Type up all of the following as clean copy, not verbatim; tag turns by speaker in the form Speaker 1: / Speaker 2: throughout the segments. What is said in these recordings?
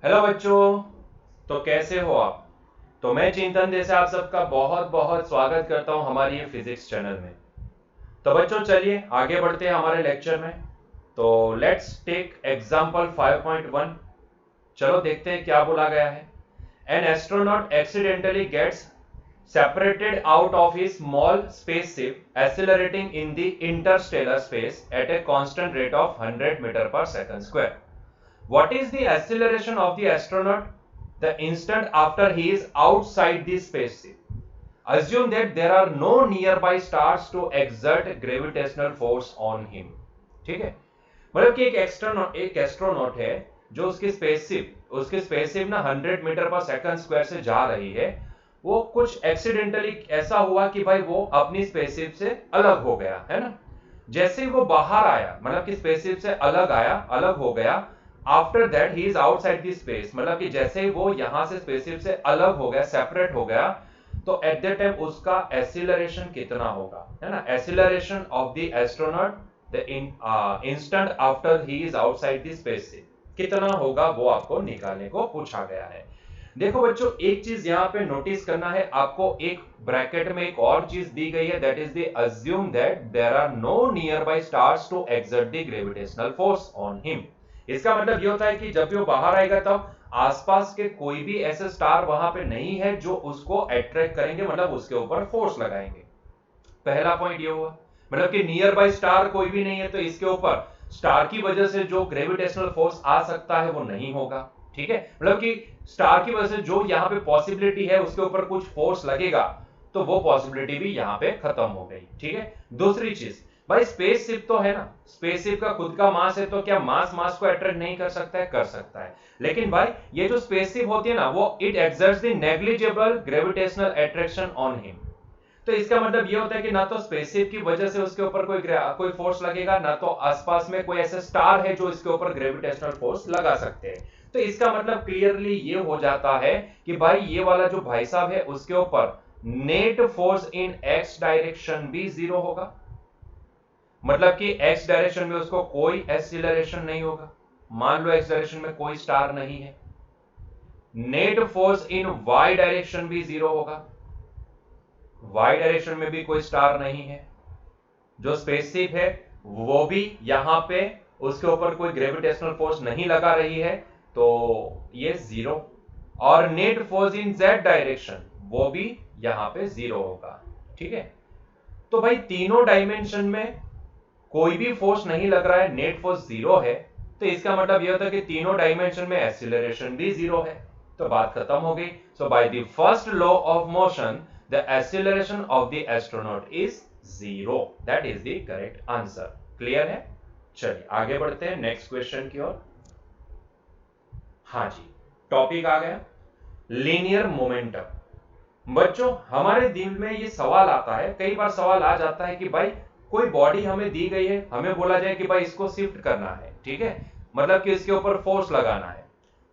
Speaker 1: Hello बच्चों। तो कैसे हो आप? तो मैं चिंतन जैसे आप सबका बहुत बहुत स्वागत करता हूं हमारी ये फिजिक्स चैनल में। तो बच्चों चलिए आगे बढ़ते हैं हमारे लेक्चर में। तो लेट्स टेक एग्जांपल 5.1। चलो देखते हैं क्या बोला गया है। An astronaut accidentally gets separated out of his small spaceship accelerating in the interstellar space at a constant rate of 100 meter per second square. What is the acceleration of the astronaut the instant after he is outside the spaceship? Assume that there are no nearby stars to exert gravitational force on him. ठीक है, मतलब कि एक astronaut है जो उसकी spaceship ना 100 metre per second square से जा रही है। वो कुछ एक्सीडेंटली ऐसा हुआ कि भाई वो अपनी स्पेसशिप से अलग हो गया है ना। जैसे ही वो बाहर आया, मतलब कि स्पेसशिप से अलग आया, अलग हो गया, after that he is outside the space, मतलब कि जैसे ही वो यहां से स्पेसशिप से अलग हो गया, सेपरेट हो गया, तो एट दैट टाइम उसका एक्सीलरेशन कितना होगा, है ना। Acceleration of the astronaut the instant after he is outside the spaceship कितना होगा, वो आपको निकालने को पूछा गया है। देखो बच्चों, एक चीज यहां पे नोटिस करना है आपको, एक ब्रैकेट में एक और चीज दी गई है, that is the assume that there are no nearby stars to exert the gravitational force on him. इसका मतलब ये होता है कि जब भी वो बाहर आएगा तब आसपास के कोई भी ऐसे स्टार वहां पे नहीं है जो उसको अट्रैक्ट करेंगे, मतलब उसके ऊपर फोर्स लगाएंगे। पहला पॉइंट ये हुआ, मतलब कि नियर बाय स्टार कोई भी नहीं है, तो इसके ऊपर स्टार की वजह से जो ग्रेविटेशनल फोर्स आ सकता है वो नहीं होगा। ठीक है, मतलब कि स्टार की वजह से जो यहां पे पॉसिबिलिटी है उसके ऊपर कुछ फोर्स लगेगा, तो वो पॉसिबिलिटी भी यहां पे खत्म हो गई। ठीक है, दूसरी चीज, भाई स्पेसशिप तो है ना, स्पेसशिप का खुद का मास है, तो क्या मास मास को अट्रैक्ट नहीं कर सकता है? कर सकता है। लेकिन भाई ये जो स्पेसशिप होती है ना, वो it exerts the negligible gravitational attraction on him. तो इसका मतलब ये होता है कि ना तो स्पेसशिप की वजह से उसके ऊपर कोई फोर्स लगेगा, ना तो आसपास में कोई ऐसे स्टार है जो इसके ऊपर ग्रेविटेशनल फोर्स लगा सकते हैं। तो इसका मतलब क्लियरली ये हो जाता है कि भाई ये वाला जो भाई साहब है उसके ऊपर net force in X direction भी जीरो होगा, मतलब कि एक्स डायरेक्शन में उसको कोई एक्सीलरेशन नहीं होगा। मान लो एक्स डायरेक्शन में कोई स्टार नहीं है। Net force in Y direction भी जीरो होगा, वाई डायरेक्शन में भी कोई स्टार नहीं है। जो स्पेसशिप है वो भी यहां पे उसके ऊपर कोई ग्रेविटेशनल फोर्स नहीं लगा रही है, तो ये जीरो। और net force in Z direction वो भी यहां पे जीरो होगा। ठीक है, तो भाई तीनों डायमेंशन में कोई भी फोर्स नहीं लग रहा है, नेट फोर्स जीरो है, तो इसका मतलब यह होता है कि तीनों डायमेंशन में एक्सीलरेशन भी जीरो है। तो बात खत्म हो गई। So by the first law of motion the acceleration of the astronaut is zero. That is the correct answer. Clear है? चलिए आगे बढ़ते हैं नेक्स्ट क्वेश्चन की ओर। हाँ जी, टॉपिक आ गया लीनियर मोमेंटम। बच्चों हमारे दिल में ये सवाल आता है, कई बार सवाल आ जाता है कि भाई कोई बॉडी हमें दी गई है, हमें बोला जाए कि भाई इसको शिफ्ट करना है, ठीक है, मतलब कि इसके ऊपर फोर्स लगाना है।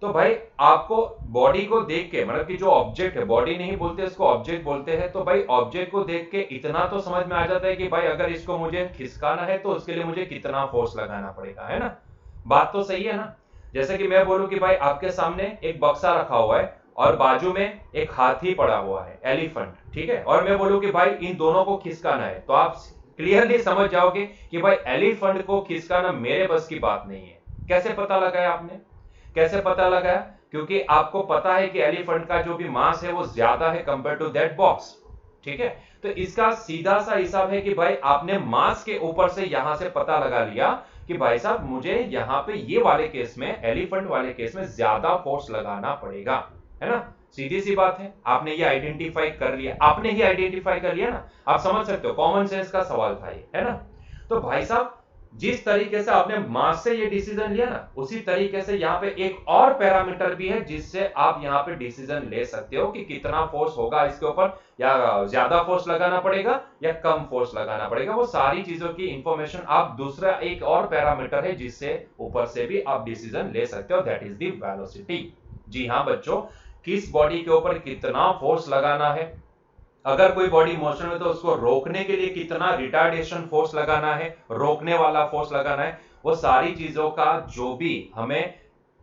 Speaker 1: तो भाई आपको बॉडी को देख के, मतलब कि जो ऑब्जेक्ट है, बॉडी नहीं बोलते इसको ऑब्जेक्ट बोलते हैं, तो भाई ऑब्जेक्ट को देख के इतना तो समझ में आ जाता है कि भाई अगर इसको मुझे खिसकाना है तो उसके लिए मुझे कितना फोर्स लगाना पड़ेगा, है ना। बात तो सही है ना। जैसे कि मैं बोलूं कि भाई आपके सामने एक बक्सा रखा हुआ है और बाजू में एक हाथी पड़ा हुआ है, एलिफेंट, ठीक है, और मैं बोलूं कि भाई इन दोनों को खिसकाना है, तो आप क्लियरली समझ जाओगे कि भाई एलिफेंट को खिसकाना मेरे बस की बात नहीं है। कैसे पता लगाया आपने? कैसे पता लगाया? क्योंकि आपको पता है कि एलिफेंट का जो भी मास है वो ज्यादा है कंपेयर टू दैट बॉक्स। ठीक है, तो इसका सीधा सा हिसाब है कि भाई आपने मास के ऊपर से यहां से पता लगा लिया कि भाई साहब मुझे यहां पे ये वाले केस में, एलिफेंट वाले केस में ज्यादा फोर्स लगाना पड़ेगा, है ना। सीधी सी बात है, आपने ये आइडेंटिफाई कर लिया, आपने ही आइडेंटिफाई कर लिया ना। आप समझ सकते हो, कॉमन सेंस का सवाल था ये, है ना। तो भाई साहब जिस तरीके से आपने मास से ये डिसीजन लिया ना, उसी तरीके से यहाँ पे एक और पैरामीटर भी है जिससे आप यहाँ पे डिसीजन ले सकते हो कि कितना फोर्स होगा इसके ऊपर, या ज्यादा फोर्स लगाना पड़ेगा या कम फोर्स लगाना पड़ेगा। वो सारी चीजों की इंफॉर्मेशन आप दूसरा एक और पैरामीटर है जिससे ऊपर से भी आप डिसीजन ले सकते हो, दैट इज द वेलोसिटी। जी हाँ बच्चों, किस बॉडी के ऊपर कितना फोर्स लगाना है, अगर कोई बॉडी मोशन में तो उसको रोकने के लिए कितना रिटार्डेशन फोर्स लगाना है, रोकने वाला फोर्स लगाना है, वो सारी चीजों का जो भी हमें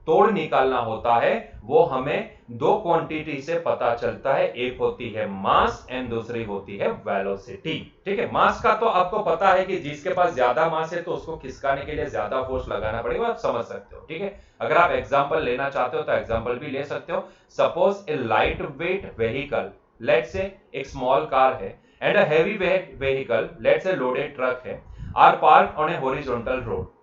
Speaker 1: तोड़ निकालना होता है वो हमें दो क्वांटिटी से पता चलता है, एक होती है मास एंड दूसरी होती है वेलोसिटी। ठीक है, मास का तो आपको पता है कि जिसके पास ज्यादा मास है तो उसको खिसकाने के लिए ज्यादा फोर्स लगाना पड़ेगा, आप समझ सकते हो। ठीक है, अगर आप एग्जांपल लेना चाहते हो तो एग्जांपल भी ले सकते हो। Suppose a light weight vehicle, let's say एक स्मॉल कार है, and a heavy weight vehicle, let's say loaded truck है, are parked on a horizontal road.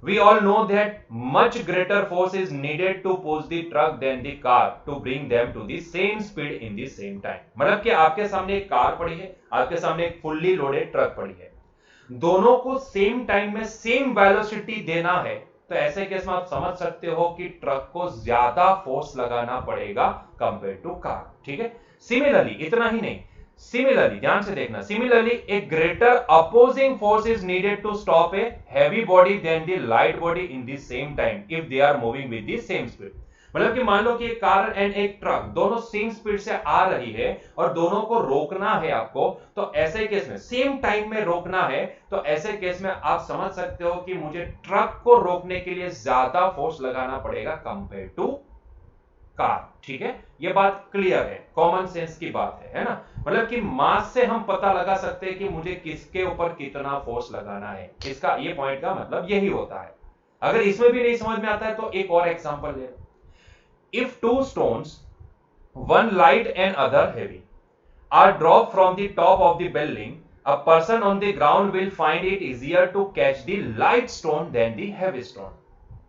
Speaker 1: We all know that much greater force is needed to push the truck than the car to bring them to the same speed in the same time। मतलब कि आपके सामने एक car पड़ी है, आपके सामने एक फुल्ली लोडेड ट्रक पड़ी है, दोनों को सेम टाइम में सेम वेलोसिटी देना है, तो ऐसे केस में आप समझ सकते हो कि ट्रक को ज्यादा फोर्स लगाना पड़ेगा कंपेयर टू कार। ठीक है, सिमिलरली, इतना ही नहीं, सिमिलरली ध्यान से देखना, similarly a greater opposing force is needed to stop a heavy body than the light body in the same time if they are moving with the same speed. मतलब कि मान लो कि एक कार एंड एक ट्रक दोनों same speed से आ रही है और दोनों को रोकना है आपको, तो ऐसे केस में सेम टाइम में रोकना है, तो ऐसे केस में आप समझ सकते हो कि मुझे ट्रक को रोकने के लिए ज्यादा फोर्स लगाना पड़ेगा कंपेयर टू कार। ठीक है, ये बात क्लियर है, कॉमन सेंस की बात है ना। मतलब कि मास से हम पता लगा सकते हैं कि मुझे किसके ऊपर कितना फोर्स लगाना है, इसका ये पॉइंट का मतलब यही होता है। अगर इसमें भी नहीं समझ में आता है तो एक और एग्जांपल ले लो। If two stones, one light and other heavy, are dropped from the top of the building, a person on the ground will find it easier to catch the light stone than the heavy stone।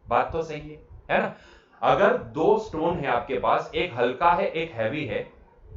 Speaker 1: बात तो सही है ना। अगर दो stone है आपके पास, एक हल्का है एक हैवी है,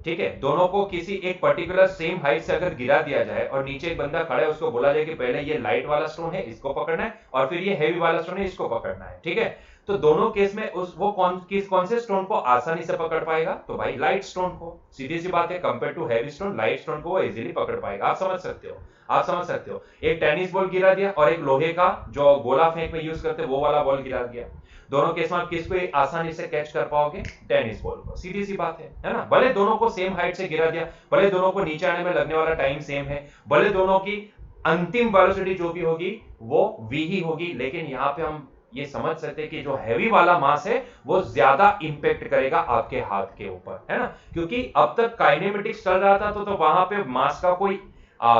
Speaker 1: ठीक है, दोनों को किसी एक पर्टिकुलर सेम हाइट से अगर गिरा दिया जाए और नीचे एक बंदा खड़ा है, उसको बोला जाए कि पहले ये लाइट वाला स्टोन है इसको पकड़ना है और फिर ये हैवी वाला स्टोन है इसको पकड़ना है। ठीक है, तो दोनों केस में वो कौन से स्टोन को आसानी से पकड़ पाएगा, तो भाई लाइट स्टोन को। सीधी सी बात है, compare to heavy stone light stone को वो इजीली पकड़ पाएगा। आप समझ सकते हो, आप समझ सकते हो। एक टेनिस बॉल गिरा दिया और एक लोहे का जो गोला फेंक में यूज करते वो वाला बॉल गिरा दिया, दोनों केस में आप किसको आसानी से कैच कर पाओगे, टेनिस बॉल को। सीधी सी बात है ना। भले दोनों को सेम हाइट से गिरा दिया, भले दोनों को नीचे आने में लगने वाला टाइम सेम है, भले दोनों की अंतिम वेलोसिटी जो भी होगी वो v ही होगी, लेकिन यहां पे हम ये समझ सकते हैं कि जो हैवी वाला मास है वो ज्यादा इंपैक्ट करेगा आपके हाथ के ऊपर, है ना। क्योंकि अब तक काइनेमेटिक्स चल रहा था तो वहां पे मास का कोई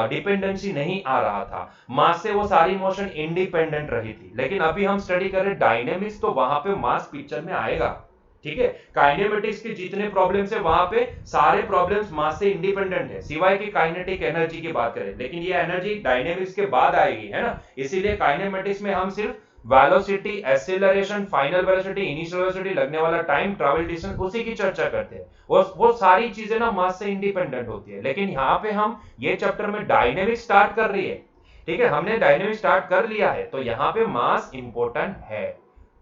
Speaker 1: डिपेंडेंसी नहीं आ रहा था, मास से वो सारी मोशन इंडिपेंडेंट रही थी। लेकिन अभी हम स्टडी कर रहे डायनेमिक्स, तो वहां पे मास पिक्चर में आएगा। ठीक है, काइनेमेटिक्स के जितने प्रॉब्लम्स है वहां पे सारे प्रॉब्लम्स मास से इंडिपेंडेंट है, सिवाय कि काइनेटिक एनर्जी की बात करें, लेकिन ये एनर्जी डायनेमिक्स के बाद आएगी, है ना। इसीलिए काइनेमेटिक्स में हम सिर्फ velocity, acceleration, final velocity, initial velocity, लगने वाला टाइम, ट्रैवल डिस्टेंस, उसी की चर्चा करते हैं। वो सारी चीजें ना मास से इंडिपेंडेंट होती है। लेकिन यहाँ पे हम ये चैप्टर में डायनेमिक स्टार्ट कर रही है, ठीक है, हमने डायनेमिक स्टार्ट कर लिया है, तो यहाँ पे मास इंपॉर्टेंट है।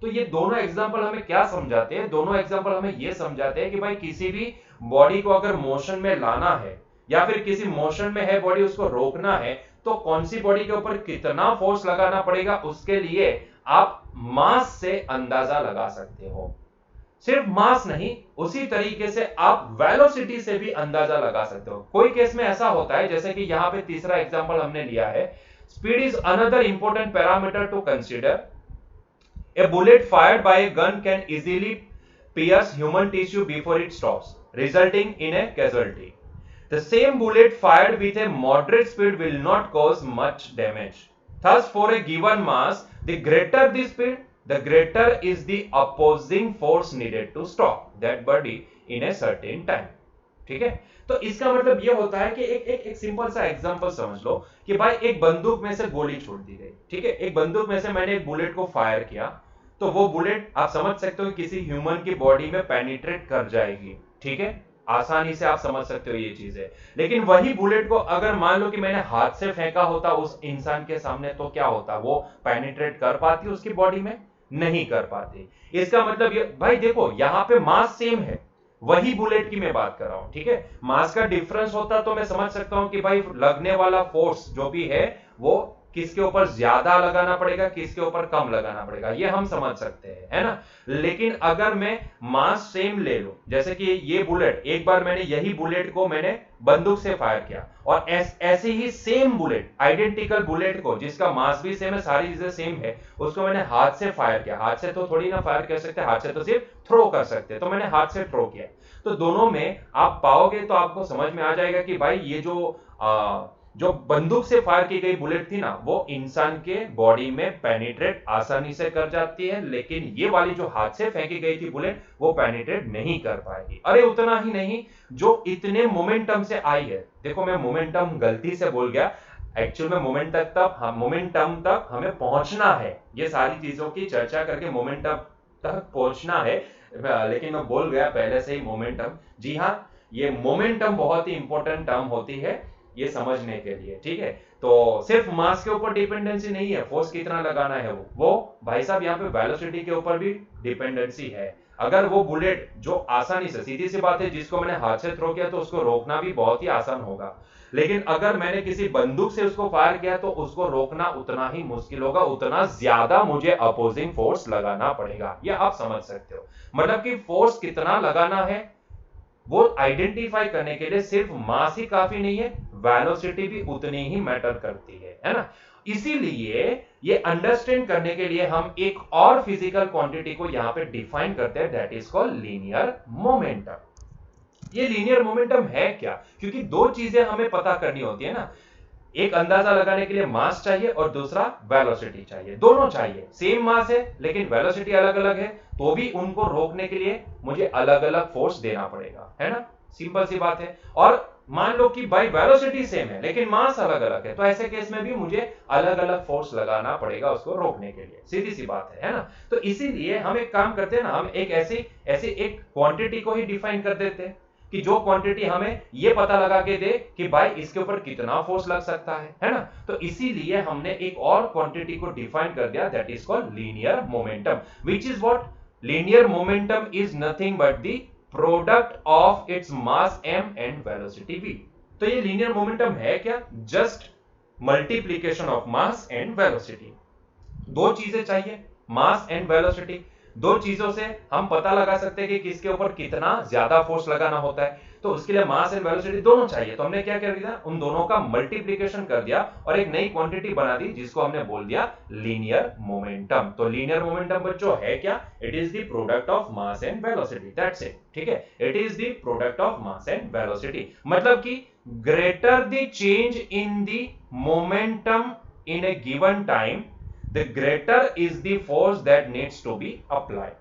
Speaker 1: तो ये दोनों एग्जांपल हमें क्या समझाते हैं, दोनों एग्जांपल हमें ये समझाते हैं कि भाई किसी भी बॉडी को अगर मोशन में लाना है या फिर किसी मोशन में है बॉडी उसको रोकना है, तो कौन सी बॉडी के ऊपर कितना फोर्स लगाना पड़ेगा, उसके लिए आप मास से अंदाजा लगा सकते हो। सिर्फ मास नहीं, उसी तरीके से आप वेलोसिटी से भी अंदाजा लगा सकते हो। कोई केस में ऐसा होता है, जैसे कि यहां पे तीसरा एग्जांपल हमने लिया है, speed is another important parameter to consider. A bullet fired by a gun can easily pierce human tissue before it stops, resulting in a casualty. The same bullet fired with a moderate speed will not cause much damage. Thus, for a given mass, the greater the speed, the greater is the opposing force needed to stop that body in a certain time. ठीक है, तो इसका मतलब ये होता है कि एक सिंपल सा एग्जांपल समझ लो कि भाई एक बंदूक में से गोली छोड़ दी गई, ठीक है, एक बंदूक में से मैंने एक बुलेट को फायर किया, तो वो बुलेट आप समझ सकते हो किसी ह्यूमन की बॉडी में पेनिट्रेट कर जाएगी, ठीक है, आसानी से आप समझ सकते हो ये चीज है। लेकिन वही बुलेट को अगर मान लो कि मैंने हाथ से फेंका होता उस इंसान के सामने, तो क्या होता, वो पेनिट्रेट कर पाती उसकी बॉडी में, नहीं कर पाती। इसका मतलब ये भाई देखो, यहां पे मास सेम है, वही बुलेट की मैं बात कर रहा हूं, ठीक है, मास का डिफरेंस होता तो मैं समझ सकता हूं कि भाई लगने वाला फोर्स जो भी है वो किसके ऊपर ज्यादा लगाना पड़ेगा, किसके ऊपर कम लगाना पड़ेगा, ये हम समझ सकते हैं, है ना। लेकिन अगर मैं मास सेम ले लूं, जैसे कि ये बुलेट, एक बार मैंने यही बुलेट को मैंने बंदूक से फायर किया, और ऐसे ही सेम बुलेट, आइडेंटिकल बुलेट को जिसका मास भी सेम है, सारी चीजें सेम है, उसको मैंने हाथ से फायर किया। हाथ से तो थोड़ी ना फायर कर सकते, हाथ से तो सिर्फ थ्रो कर सकते, तो मैंने हाथ से थ्रो किया। तो दोनों में आप पाओगे तो आपको समझ में आ जाएगा कि भाई ये जो बंदूक से फायर की गई बुलेट थी ना, वो इंसान के बॉडी में पेनिट्रेट आसानी से कर जाती है, लेकिन ये वाली जो हाथ से फेंकी गई थी बुलेट, वो पेनिट्रेट नहीं कर पाएगी। अरे उतना ही नहीं, जो इतने मोमेंटम से आई है, देखो मैं मोमेंटम गलती से बोल गया, एक्चुअल में मोमेंटम तक हमें पहुंचना है, ये सारी चीजों की चर्चा करके मोमेंटम तक पहुंचना है, लेकिन मैं बोल गया पहले से ही मोमेंटम। जी हाँ, ये मोमेंटम बहुत ही इंपॉर्टेंट टर्म होती है ये समझने के लिए, ठीक है। तो सिर्फ मास के ऊपर डिपेंडेंसी नहीं है, फोर्स कितना लगाना है वो भाई साहब यहाँ पे वेलोसिटी के ऊपर भी डिपेंडेंसी है। अगर वो बुलेट जो आसानी से, सीधी सी बात है, जिसको मैंने हाथ से थ्रो किया तो उसको रोकना भी बहुत ही आसान होगा, लेकिन अगर मैंने किसी बंदूक से उसको फायर किया तो उसको रोकना उतना ही मुश्किल होगा, उतना ज्यादा मुझे अपोजिंग फोर्स लगाना पड़ेगा। ये आप समझ सकते हो, मतलब कि फोर्स कितना लगाना है वो आइडेंटिफाई करने के लिए सिर्फ मास ही काफी नहीं है, वेलोसिटी भी उतनी ही मैटर करती है ना। इसीलिए ये अंडरस्टैंड करने के लिए हम एक और फिजिकल क्वांटिटी को यहां पे डिफाइन करते हैं, that is called linear momentum. ये लीनियर मोमेंटम है क्या, क्योंकि दो चीजें हमें पता करनी होती है ना, एक अंदाजा लगाने के लिए मास चाहिए और दूसरा वेलोसिटी चाहिए, दोनों चाहिए। सेम मास है लेकिन वेलोसिटी अलग अलग है, तो भी उनको रोकने के लिए मुझे अलग अलग फोर्स देना पड़ेगा, है ना, सिंपल सी बात है। और मान लो कि भाई वेलोसिटी सेम है लेकिन मास अलग अलग है, तो ऐसे केस में भी मुझे अलग अलग फोर्स लगाना पड़ेगा उसको रोकने के लिए, सीधी सी बात है ना। तो इसीलिए हम एक काम करते हैं ना, हम एक ऐसी एक क्वांटिटी को ही डिफाइन कर देते हैं कि जो क्वांटिटी हमें ये पता लगा के दे कि भाई इसके ऊपर कितना फोर्स लग सकता है ना। तो इसीलिए हमने एक और क्वांटिटी को डिफाइन कर दिया, that is called linear momentum, which is what, linear momentum is nothing but the product of its mass m and velocity v। तो ये लीनियर मोमेंटम है क्या, just multiplication of mass and velocity. दो चीजें चाहिए, mass and velocity, दो चीजों से हम पता लगा सकते हैं कि किसके ऊपर कितना ज्यादा फोर्स लगाना होता है, तो उसके लिए मास एंड वेलोसिटी दोनों चाहिए। तो हमने क्या कर दिया, उन दोनों का मल्टीप्लिकेशन कर दिया और एक नई क्वांटिटी बना दी जिसको हमने बोल दिया लीनियर मोमेंटम। तो लीनियर मोमेंटम बच्चों है क्या, it is the product of mass and velocity, that's it, ठीक है। It is the product of mass and velocity, मतलब कि greater the change in the momentum in a given time, the greater is the force that needs to be applied,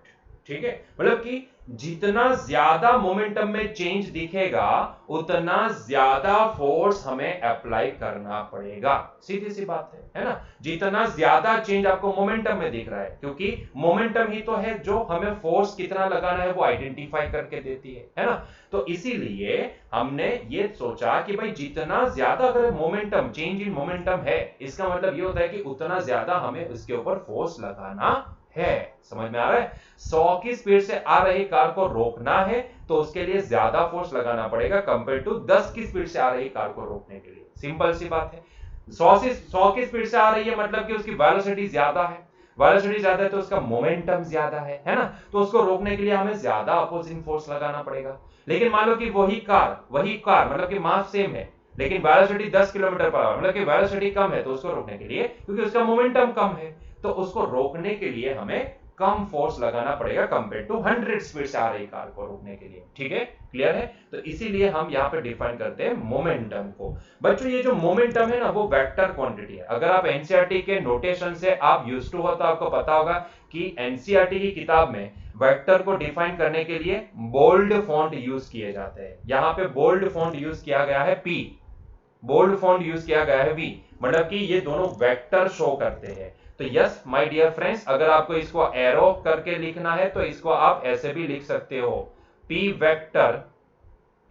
Speaker 1: ठीक है। मतलब कि जितना ज्यादा मोमेंटम में चेंज दिखेगा उतना ज्यादा फोर्स हमें अप्लाई करना पड़ेगा, सीधी सी बात है ना। जितना ज्यादा चेंज आपको मोमेंटम में दिख रहा है, क्योंकि मोमेंटम ही तो है जो हमें फोर्स कितना लगाना है वो आइडेंटिफाई करके देती है ना। तो इसीलिए हमने ये सोचा कि भाई जितना ज्यादा अगर मोमेंटम, चेंज इन मोमेंटम है, इसका मतलब ये होता है कि उतना ज्यादा हमें उसके ऊपर फोर्स लगाना है। समझ में आ रहा है, 100 की स्पीड से आ रही कार को रोकना है तो उसके लिए ज्यादा फोर्स लगाना पड़ेगा कंपेयर टू 10 की स्पीड से आ रही कार को रोकने के लिए, सिंपल सी बात है। 100 की स्पीड से आ रही है मतलब कि उसकी वेलोसिटी ज्यादा है, वेलोसिटी ज्यादा है तो उसका मोमेंटम ज्यादा है ना, तो उसको रोकने के लिए हमें ज्यादा अपोजिंग फोर्स लगाना पड़ेगा। लेकिन मान लो कि वही कार मतलब कि मास सेम है लेकिन वेलोसिटी 10 किलोमीटर पर आवर, मतलब कि वेलोसिटी कम है, तो उसको रोकने के लिए, क्योंकि उसका मोमेंटम कम है, तो उसको रोकने के लिए हमें कम फोर्स लगाना पड़ेगा कंपेयर टू 100 स्पीड से आ रही कार को रोकने के लिए, ठीक है, क्लियर है। तो इसीलिए हम यहाँ पे डिफाइन करते हैं मोमेंटम को। बच्चों ये जो मोमेंटम है ना वो वेक्टर क्वांटिटी है। अगर आप एनसीईआरटी के नोटेशन से आप यूज्ड टू हो तो आपको पता होगा कि एनसीईआरटी की किताब में वेक्टर को डिफाइन करने के लिए बोल्ड फॉन्ट यूज किए जाते हैं। यहाँ पे बोल्ड फॉन्ट यूज किया गया है P, बोल्ड फॉन्ट यूज किया गया है V, मतलब कि ये दोनों वेक्टर शो करते हैं। तो यस माय डियर फ्रेंड्स, अगर आपको इसको एरो करके लिखना है तो इसको आप ऐसे भी लिख सकते हो, P vector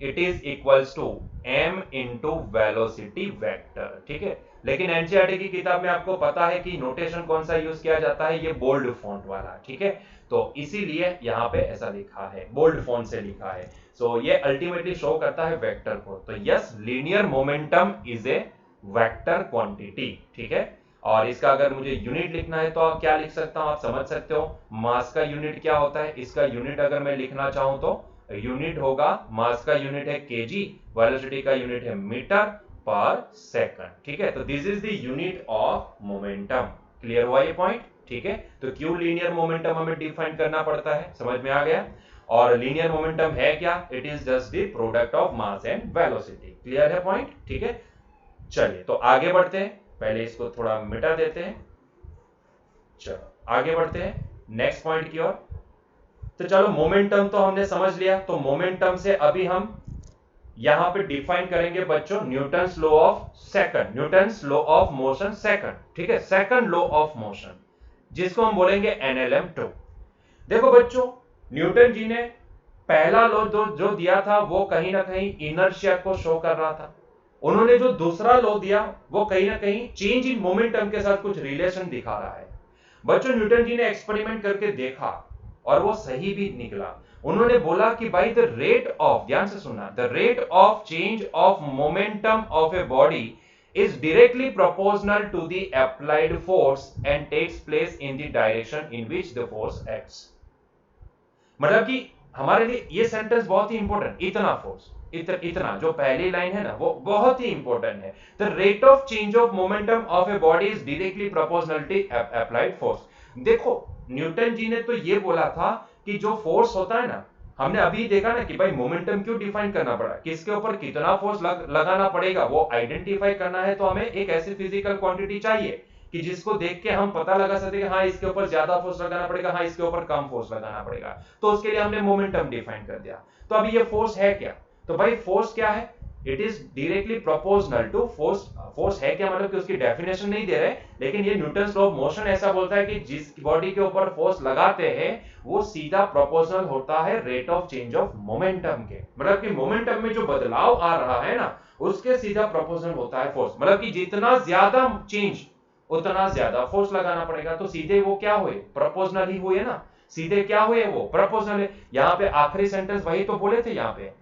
Speaker 1: it is equals to m into velocity vector, ठीक है। लेकिन एनसीईआरटी की किताब में आपको पता है कि नोटेशन कौन सा यूज किया जाता है, ये बोल्ड फॉन्ट वाला, ठीक है। तो इसीलिए यहाँ पे ऐसा लिखा है, बोल्ड फॉन्ट से लिखा है। सो ये अल्टीमेटली शो करता है वेक्टर को। तो yes, linear momentum is a vector quantity, ठीक है। और इसका अगर मुझे यूनिट लिखना है तो आप क्या लिख सकता हूं, आप समझ सकते हो मास का यूनिट क्या होता है। इसका यूनिट अगर मैं लिखना चाहूं तो यूनिट होगा, मास का यूनिट है केजी, वेलोसिटी का यूनिट है मीटर पर सेकंड। ठीक है, तो this is the unit of momentum. Clear हुआ ये पॉइंट? ठीक है, तो क्यों लीनियर मोमेंटम हमें डिफाइन करना पड़ता है, समझ में आ गया। और लीनियर मोमेंटम है क्या, it is just the product of mass and velocity. Clear है पॉइंट? ठीक है, चलिए तो आगे बढ़ते हैं, पहले इसको थोड़ा मिटा देते हैं। चलो आगे बढ़ते हैं नेक्स्ट पॉइंट की ओर। तो चलो मोमेंटम तो हमने समझ लिया, तो मोमेंटम से अभी हम यहां पे डिफाइन करेंगे बच्चों Newton's law of second, Newton's law of motion second. ठीक है, सेकंड लॉ ऑफ मोशन, जिसको हम बोलेंगे NLM2। देखो बच्चों, न्यूटन जी ने पहला लॉ जो दिया था वो कहीं ना कहीं इनर्शिया को शो कर रहा था। उन्होंने जो दूसरा लॉ दिया वो कहीं ना कहीं चेंज इन मोमेंटम के साथ कुछ रिलेशन दिखा रहा है। बच्चों न्यूटन जी ने एक्सपेरिमेंट करके देखा और वो सही भी निकला। उन्होंने बोला कि भाई द रेट ऑफ, ध्यान से सुनना, the rate of change of momentum of a body is directly proportional to the applied force and takes place in the direction in which the force acts। मतलब कि हमारे लिए ये सेंटेंस बहुत ही इंपॉर्टेंट, इतना फोर्स, इतना जो पहली लाइन है ना वो बहुत ही इंपॉर्टेंट है। The rate of change of momentum of a body is directly proportional to applied force. देखो न्यूटन जी ने तो ये बोला था कि जो फोर्स होता है ना, हमने अभी देखा ना कि भाई मोमेंटम क्यों डिफाइन करना पड़ा, किसके ऊपर कितना फोर्स लगाना पड़ेगा वो आइडेंटिफाई करना है। तो हमें एक ऐसी फिजिकल क्वांटिटी चाहिए कि जिसको देख के हम पता लगा सकते हैं हाँ इसके ऊपर ज्यादा फोर्स लगाना पड़ेगा, हाँ इसके ऊपर कम फोर्स लगाना पड़ेगा। तो उसके लिए हमने मोमेंटम डिफाइन कर दिया। तो अभी ये फोर्स है क्या, तो भाई फोर्स क्या है, it is directly proportional to force. Force है क्या मतलब कि उसकी डेफिनेशन नहीं दे रहे, लेकिन ये न्यूटन्स लॉ ऑफ मोशन ऐसा बोलता है कि जिस बॉडी के ऊपर फोर्स लगाते हैं वो सीधा प्रोपोर्शनल होता है rate of change of momentum के। मतलब कि मोमेंटम में जो बदलाव आ रहा है ना उसके सीधा प्रोपोर्शनल होता है फोर्स। मतलब कि जितना ज्यादा चेंज उतना ज्यादा फोर्स लगाना पड़ेगा। तो सीधे वो क्या हुए, प्रोपोर्शनल ही हुए ना, सीधे क्या हुए वो प्रोपोर्शनल है। यहां पे आखिरी सेंटेंस वही तो बोले थे, यहां पे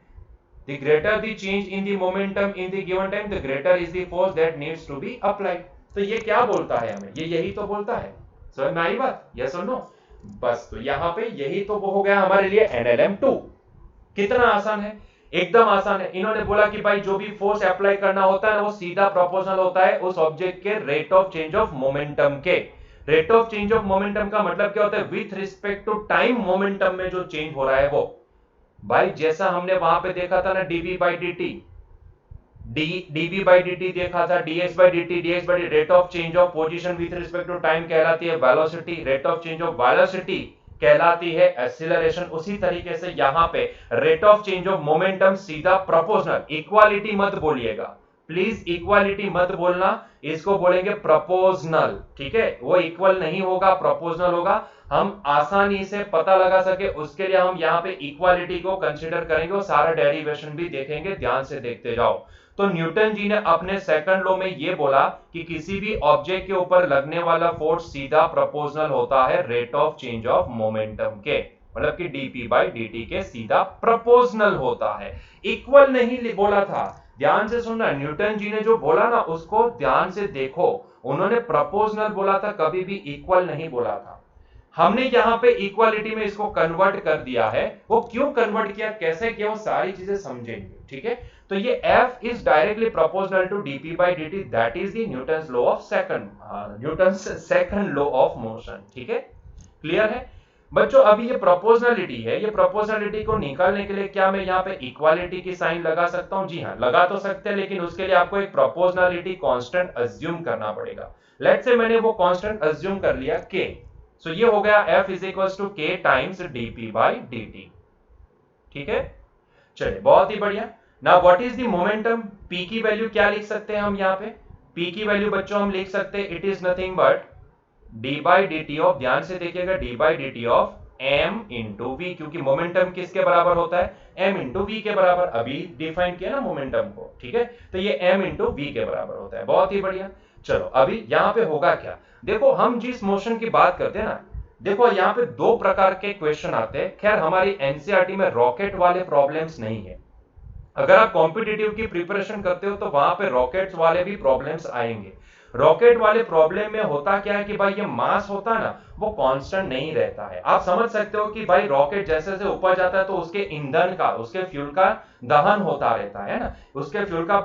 Speaker 1: the greater the change in the momentum in the given time the greater is the force that needs to be applied। तो ये क्या बोलता है हमें, ये यही तो बोलता है। समझ में आई बात, यस और नो? बस तो यहां पे यही तो वो हो गया हमारे लिए NLM2। कितना आसान है, एकदम आसान है। इन्होंने बोला कि भाई जो भी फोर्स अप्लाई करना होता है ना वो सीधा प्रोपोर्शनल होता है उस ऑब्जेक्ट के rate of change of momentum के। Rate of change of momentum का मतलब क्या होता है, with respect to time momentum में जो चेंज हो रहा है वो। भाई जैसा हमने वहां पे देखा था ना dv by dt, dv by dt देखा था, dx by dt rate of change of position with respect to time कहलाती है velocity, rate of change of velocity कहलाती है एक्सीलरेशन। उसी तरीके से यहां पे rate of change of momentum सीधा प्रोपोर्शनल, इक्वालिटी मत बोलिएगा प्लीज, इक्वालिटी मत बोलना, इसको बोलेंगे प्रोपोर्शनल। ठीक है, वो इक्वल नहीं होगा, प्रोपोर्शनल होगा। हम आसानी से पता लगा सके उसके लिए हम यहाँ पे इक्वालिटी को कंसीडर करेंगे और सारा डेरिवेशन भी देखेंगे, ध्यान से देखते जाओ। तो न्यूटन जी ने अपने सेकंड लॉ में ये बोला कि किसी भी ऑब्जेक्ट के ऊपर लगने वाला फोर्स सीधा प्रोपोर्शनल होता है rate of change of momentum के, मतलब कि dp by dt के सीधा प्रोपोर्शनल होता है, इक्वल नहीं बोला था। ध्यान से सुनना, न्यूटन जी ने जो बोला ना उसको ध्यान से देखो, उन्होंने प्रोपोर्शनल बोला था, कभी भी इक्वल नहीं बोला था। हमने यहां पे इक्वालिटी में इसको कन्वर्ट कर दिया है। वो क्यों कन्वर्ट किया, कैसे किया, वो सारी चीजें समझेंगे। ठीक है, तो ये F is directly proportional to dp by dt, that is the Newton's law of Newton's second law of motion. ठीक है, क्लियर है बच्चों? अभी ये प्रोपोर्शनलिटी है, ये प्रोपोर्शनलिटी को निकालने के लिए क्या मैं यहाँ पे इक्वालिटी की साइन लगा सकता हूं? जी हाँ, लगा तो सकते हैं, लेकिन उसके लिए आपको एक प्रोपोर्शनलिटी कांस्टेंट अज्यूम करना पड़ेगा। लेट्स से मैंने वो कांस्टेंट अज्यूम कर लिया k, सो ये हो गया F is equal to k times dp by dt। ठीक है, चलिए बहुत ही बढ़िया। Now what is the momentum, p की वैल्यू क्या लिख सकते हैं हम यहाँ पे? p की वैल्यू बच्चों हम लिख सकते हैं, it is nothing but d by dt of, ध्यान से देखिएगा, d by dt of m into v, क्योंकि मोमेंटम किसके बराबर होता है, m इंटू v के बराबर। अभी डिफाइन किया ना मोमेंटम को, ठीक है, तो ये m इंटू v के बराबर होता है। बहुत ही बढ़िया। चलो अभी यहाँ पे होगा क्या, देखो हम जिस मोशन की बात करते हैं ना, देखो यहाँ पे दो प्रकार के क्वेश्चन आते हैं। खैर हमारी एनसीईआरटी में रॉकेट वाले प्रॉब्लम्स नहीं है, अगर आप कॉम्पिटिटिव की प्रिपरेशन करते हो तो वहां पे रॉकेट्स वाले भी प्रॉब्लम्स आएंगे। रॉकेट वाले प्रॉब्लम में होता क्या है कि भाई ये मास होता है ना, वो कांस्टेंट नहीं रहता है। आप समझ सकते हो कि भाई रॉकेट जैसे जैसे ऊपर जाता है तो उसके ईंधन का, उसके फ्यूल का दहन होता रहता है ना, उसके फ्यूल का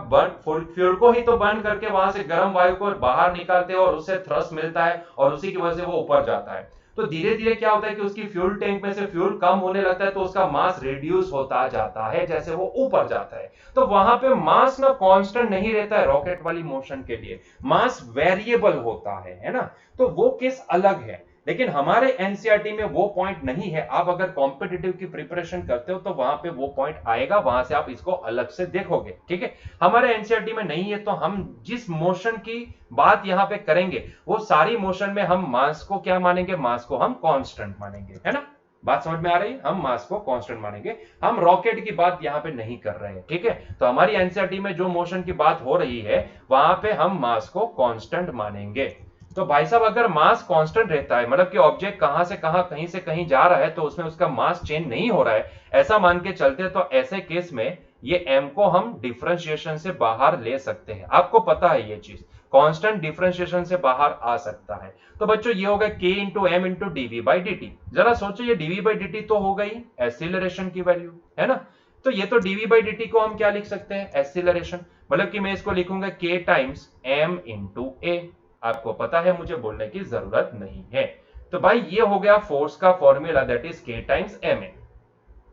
Speaker 1: फ्यूल को ही तो बर्न करके वहां से गर्म वायु को बाहर निकालते हैं और उससे थ्रस्ट मिलता है और उसी की वजह से वो ऊपर जाता है। तो धीरे धीरे क्या होता है कि उसकी फ्यूल टैंक में से फ्यूल कम होने लगता है तो उसका मास रिड्यूस होता जाता है जैसे वो ऊपर जाता है। तो वहां पे मास ना कांस्टेंट नहीं रहता है रॉकेट वाली मोशन के लिए, मास वेरिएबल होता है ना। तो वो केस अलग है, लेकिन हमारे एनसीईआरटी में वो पॉइंट नहीं है। आप अगर कॉम्पिटिटिव की प्रिपरेशन करते हो तो वहां पे वो पॉइंट आएगा, वहां से आप इसको अलग से देखोगे, ठीक है। हमारे एनसीईआरटी में नहीं है, तो हम जिस मोशन की बात यहां पे करेंगे वो सारी मोशन में हम मास को क्या मानेंगे, मास को हम कांस्टेंट मानेंगे, है ना। बात समझ में आ रही है, हम मास को कांस्टेंट मानेंगे, हम रॉकेट की बात यहां पे नहीं कर रहे हैं, ठीक है। तो हमारी एनसीईआरटी में जो मोशन की बात हो रही है वहां पे हम मास को कांस्टेंट मानेंगे। तो भाई साहब अगर मास कांस्टेंट रहता है, मतलब कि ऑब्जेक्ट कहां से कहां, कहीं से कहीं जा रहा है, तो उसमें उसका मास चेंज नहीं हो रहा है, ऐसा मान के चलते हैं, तो ऐसे केस में ये m को हम डिफरेंशिएशन से बाहर ले सकते हैं। आपको पता है ये चीज, कांस्टेंट डिफरेंशिएशन से बाहर आ सकता है। तो बच्चों ये हो गया k into M into DV by dt। जरा सोचो, ये dv बाई dt तो हो गई एक्सीलरेशन की वैल्यू, है ना। तो ये तो dv बाई dt को हम क्या लिख सकते हैं, एक्सीलरेशन, मतलब कि मैं इसको लिखूंगा k times m into a। आपको पता है, मुझे बोलने की जरूरत नहीं है। तो भाई ये हो गया फोर्स का formula, that is k times ma।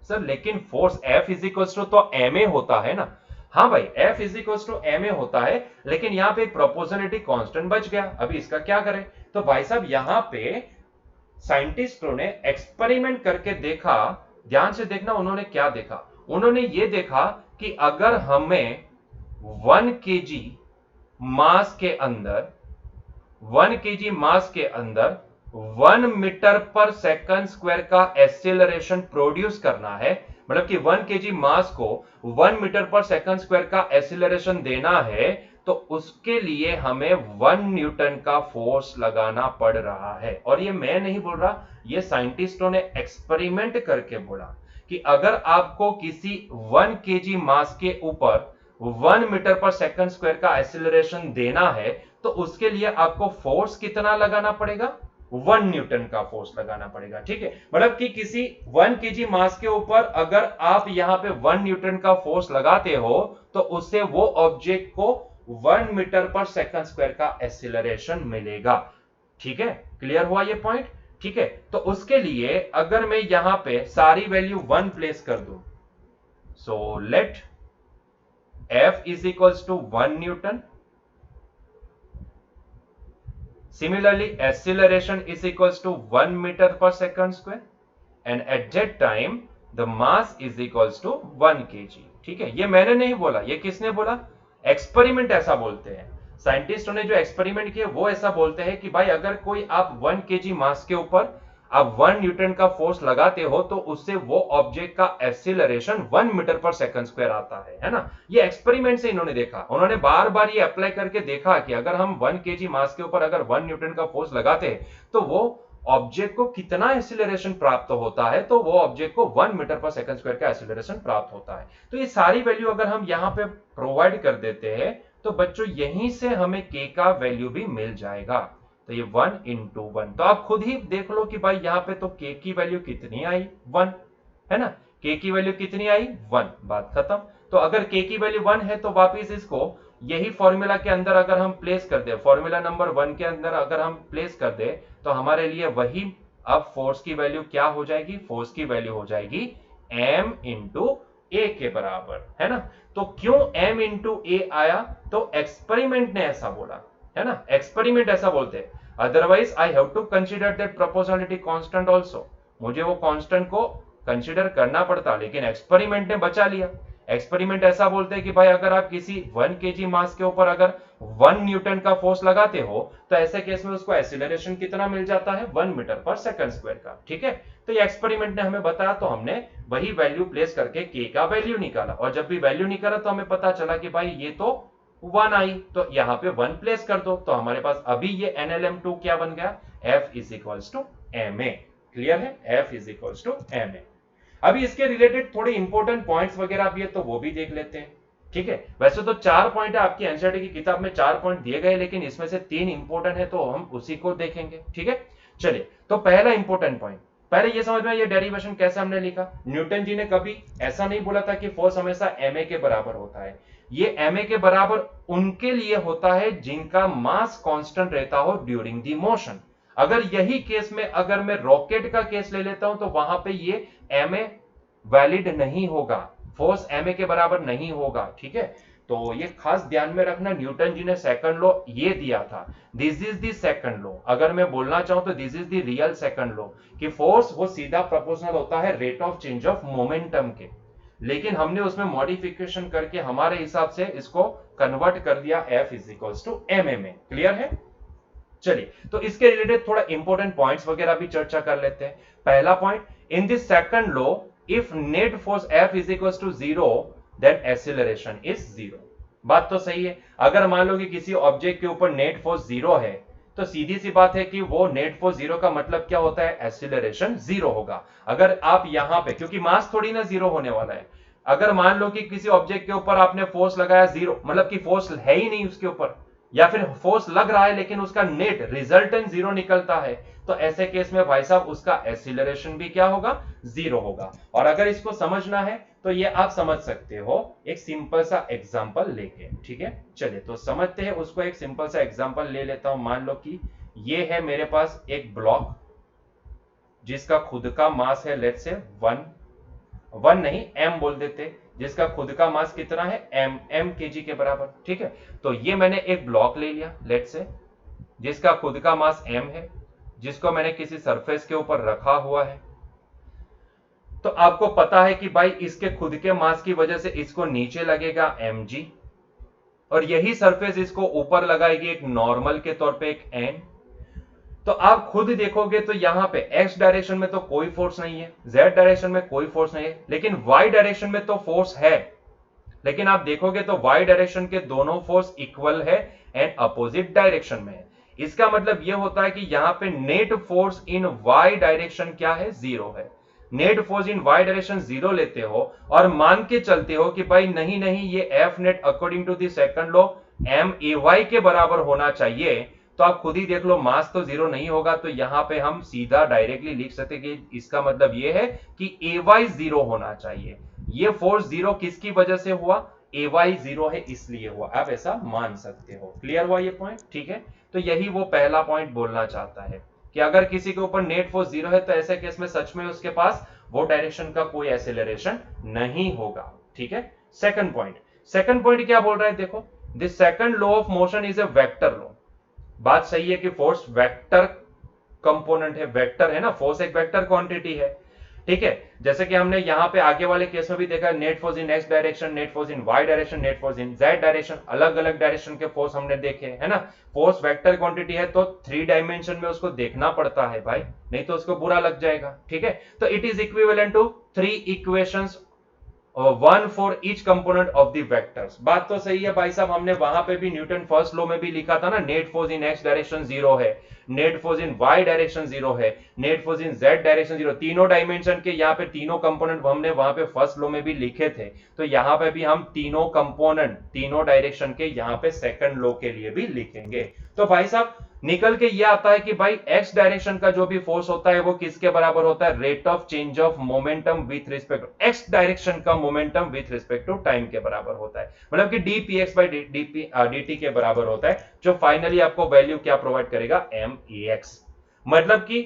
Speaker 1: Sir लेकिन force F is equal to तो ma होता है ना। हाँ भाई, F is equal to ma होता है, लेकिन यहां पे एक प्रोपोर्शनलिटी कांस्टेंट बच गया। अभी इसका क्या करें, तो भाई साहब यहां पे साइंटिस्टों ने एक्सपेरिमेंट करके देखा, ध्यान से देखना उन्होंने क्या देखा। उन्होंने ये देखा कि अगर हमें 1 kg मास के अंदर 1 kg मास के अंदर 1 मीटर पर सेकंड स्क्वायर का एक्सेलरेशन प्रोड्यूस करना है, मतलब कि 1 kg मास को 1 मीटर पर सेकंड स्क्वायर का एक्सेलरेशन देना है, तो उसके लिए हमें 1 न्यूटन का फोर्स लगाना पड़ रहा है। और ये मैं नहीं बोल रहा, ये साइंटिस्टों ने एक्सपेरिमेंट करके बोला कि अगर आपको किसी 1 kg मास के ऊपर 1 मीटर पर सेकंड स्क्वायर का एक्सेलरेशन देना है, तो उसके लिए आपको फोर्स कितना लगाना पड़ेगा, 1 न्यूटन का फोर्स लगाना पड़ेगा, ठीक है। मतलब कि किसी 1 kg मास के ऊपर अगर आप यहां पे 1 न्यूटन का फोर्स लगाते हो, तो उससे वो ऑब्जेक्ट को 1 मीटर पर सेकंड स्क्वायर का एक्सेलरेशन मिलेगा, ठीक है। क्लियर हुआ ये पॉइंट, ठीक है। तो उसके लिए अगर मैं यहां पे सारी वैल्यू 1 प्लेस कर दूं, so let F is equals to 1 Newton. Similarly, acceleration is equals to 1 meter per second square, and at that time the mass is equals to 1 kg। ठीक है, ये मैंने नहीं बोला, ये किसने बोला, एक्सपेरिमेंट ऐसा बोलते हैं। साइंटिस्टों ने जो एक्सपेरिमेंट किए वो ऐसा बोलते हैं कि भाई अगर कोई आप 1 kg मास के ऊपर आप 1 न्यूटन का फोर्स लगाते हो, तो उससे वो ऑब्जेक्ट का acceleration 1 metre per second square आता है ना। ये एक्सपेरिमेंट से इन्होंने देखा, उन्होंने बार बार ये अप्लाई करके देखा कि अगर हम 1 kg मास के ऊपर अगर 1 न्यूटन का फोर्स लगाते हैं, तो वो ऑब्जेक्ट को कितना एक्सीलरेशन प्राप्त होता है, तो वो ऑब्जेक्ट को 1 मीटर पर सेकंड स्क्वायर का एक्सीलरेशन प्राप्त होता है। तो ये सारी वैल्यू अगर हम यहां पे प्रोवाइड कर देते हैं, तो बच्चों यहीं से हमें k का वैल्यू भी मिल जाएगा। तो ये 1 इंटू 1, तो आप खुद ही देख लो कि भाई यहां पे तो k की वैल्यू कितनी आई, 1, है ना। k की वैल्यू कितनी आई, 1, बात खत्म। तो अगर k की वैल्यू 1 है, तो वापिस इसको यही फॉर्मूला के अंदर अगर हम प्लेस कर दे, फॉर्मूला नंबर 1 के अंदर अगर हम प्लेस कर दे, तो हमारे लिए वही अब फोर्स की वैल्यू क्या हो जाएगी, फोर्स की वैल्यू हो जाएगी m इंटू ए के बराबर, है ना। तो क्यों m इंटू ए आया, तो एक्सपेरिमेंट ने ऐसा बोला, है ना, एक्सपेरिमेंट ऐसा बोलते हैं। Otherwise I have to consider that proportionality constant also, मुझे वो कांस्टेंट को कंसीडर करना पड़ता, लेकिन एक्सपेरिमेंट ने बचा लिया। एक्सपेरिमेंट ऐसा बोलते हैं कि भाई अगर आप किसी 1 kg मास के ऊपर अगर 1 न्यूटन का फोर्स लगाते हो, तो ऐसे केस में उसको एक्सीलरेशन कितना मिल जाता है, 1 मीटर पर सेकंड स्क्वायर का, ठीक है। तो ये एक्सपेरिमेंट ने हमें बताया, तो हमने वही वैल्यू प्लेस करके k का वैल्यू निकाला, और जब भी वैल्यू निकाला तो हमें पता चला कि भाई ये तो 1 आई, तो यहां पे 1 प्लेस कर दो, तो हमारे पास अभी ये NLM2 क्या बन गया, F is equals to ma। Clear है, F is equals to ma। अभी इसके रिलेटेड थोड़े इंपॉर्टेंट पॉइंट्स वगैरह भी है, तो वो भी देख लेते हैं। ठीक है, वैसे तो 4 पॉइंट है आपकी एनसीईआरटी की किताब में, 4 पॉइंट दिए गए, लेकिन इसमें से 3 इंपॉर्टेंट है तो हम उसी को देखेंगे। ठीक है, चलिए, तो पहला इंपॉर्टेंट पॉइंट, पहले ये समझ में ये डेरिवेशन कैसे हमने लिखा। न्यूटन जी ने कभी ऐसा नहीं बोला था कि फोर्स हमेशा ma के बराबर होता है। ये ma के बराबर उनके लिए होता है जिनका मास कांस्टेंट रहता हो ड्यूरिंग द मोशन। अगर यही केस में अगर मैं रॉकेट का केस ले लेता हूं तो वहां पे ये ma वैलिड नहीं होगा, फोर्स ma के बराबर नहीं होगा। ठीक है, तो ये खास ध्यान में रखना, न्यूटन जी ने सेकंड लॉ ये दिया था, this is the second law. अगर मैं बोलना चाहूं तो this is the real second law, कि फोर्स वो सीधा प्रोपोर्शनल होता है rate of change of momentum के, लेकिन हमने उसमें मॉडिफिकेशन करके हमारे हिसाब से इसको कन्वर्ट कर दिया F is equals to M में। क्लियर है? चलिए, तो इसके रिलेटेड थोड़ा इंपॉर्टेंट पॉइंट्स वगैरह भी चर्चा कर लेते हैं। पहला point, in this second law if net force F is equals to 0 then acceleration is 0। बात तो सही है, अगर मान लो कि किसी ऑब्जेक्ट के ऊपर नेट फोर्स 0 है तो सीधी सी बात है कि वो नेट फोर्स 0 का मतलब क्या होता है, एक्सीलरेशन 0 होगा। अगर आप यहां पे, क्योंकि मास थोड़ी ना 0 होने वाला है, अगर मान लो कि किसी ऑब्जेक्ट के ऊपर आपने फोर्स लगाया 0, मतलब कि फोर्स है ही नहीं उसके ऊपर, या फिर फोर्स लग रहा है लेकिन उसका नेट रिजल्टेंट 0 निकलता है, तो ऐसे केस में भाई साहब उसका एक्सीलरेशन भी क्या होगा, 0 होगा। और अगर इसको समझना है तो ये आप समझ सकते हो एक सिंपल सा एग्जांपल लेके। ठीक है, चलिए तो समझते हैं उसको, एक सिंपल सा एग्जांपल ले लेता हूं। मान लो कि ये है मेरे पास एक ब्लॉक जिसका खुद का मास है लेट्स से 1 नहीं m बोल देते, जिसका खुद का मास कितना है m kg के बराबर। ठीक है, तो ये मैंने एक ब्लॉक ले लिया लेट्स से, जिसका खुद का मास m है, जिसको मैंने किसी सरफेस के ऊपर रखा हुआ है। तो आपको पता है कि भाई इसके खुद के मास की वजह से इसको नीचे लगेगा mg, और यही सरफेस इसको ऊपर लगाएगी एक नॉर्मल के तौर पे एक n। तो आप खुद देखोगे तो यहां पे x डायरेक्शन में तो कोई फोर्स नहीं है, z डायरेक्शन में कोई फोर्स नहीं है, लेकिन y डायरेक्शन में तो फोर्स है। लेकिन आप देखोगे तो y डायरेक्शन के दोनों फोर्स इक्वल है एंड अपोजिट डायरेक्शन में है। इसका मतलब यह होता है कि यहां पे नेट फोर्स इन y डायरेक्शन क्या है, 0 है। नेट फोर्स इन y डायरेक्शन 0 लेते हो और मान के चलते हो कि भाई नहीं नहीं ये F net according to the second law m के बराबर होना चाहिए, तो आप खुद ही देख लो मास तो 0 नहीं होगा, तो यहां पे हम सीधा डायरेक्टली लिख सकते कि इसका मतलब यह है कि ay 0 होना चाहिए। ये फोर्स 0 किसकी वजह से हुआ, ay 0 है इसलिए हुआ, आप ऐसा मान सकते हो। क्लियर हुआ ये पॉइंट? ठीक है, तो यही वो पहला पॉइंट बोलना चाहता है कि अगर किसी के ऊपर नेट फोर्स 0 है तो ऐसे केस में सच में उसके पास वो डायरेक्शन का कोई एक्सेलरेशन नहीं होगा। ठीक है, सेकंड पॉइंट क्या बोल रहा है, देखो, the second law of motion is a vector law. बात सही है कि फोर्स वेक्टर कंपोनेंट है, वेक्टर है ना, फोर्स एक वेक्टर क्वांटिटी है। ठीक है, जैसे कि हमने यहां पे आगे वाले केस में भी देखा, net force in X direction, net force in Y direction, net force in Z direction, अलग अलग डायरेक्शन के फोर्स हमने देखे है ना। फोर्स वेक्टर क्वांटिटी है तो 3 डायमेंशन में उसको देखना पड़ता है भाई, नहीं तो उसको बुरा लग जाएगा। ठीक है, तो it is equivalent to 3 equations, 1 for each component of the vectors. बात तो सही है भाई साहब, हमने वहां पे भी न्यूटन फर्स्ट लॉ में भी लिखा था ना, net force in X direction 0 है, net force in Y direction 0 है, net force in Z direction 0, तीनों डायमेंशन के यहाँ पे तीनों कंपोनेंट हमने वहां पे फर्स्ट लॉ में भी लिखे थे। तो यहाँ पे भी हम तीनों कंपोनेंट तीनों डायरेक्शन के यहाँ पे सेकंड लॉ के लिए भी लिखेंगे। तो भाई साहब निकल के ये आता है कि भाई एक्स डायरेक्शन का जो भी फोर्स होता है वो किसके बराबर होता है, rate of change of momentum with respect x direction का momentum with respect to time के बराबर होता है, मतलब कि dpx by dt के बराबर होता है, जो फाइनली आपको वैल्यू क्या प्रोवाइड करेगा, max। मतलब कि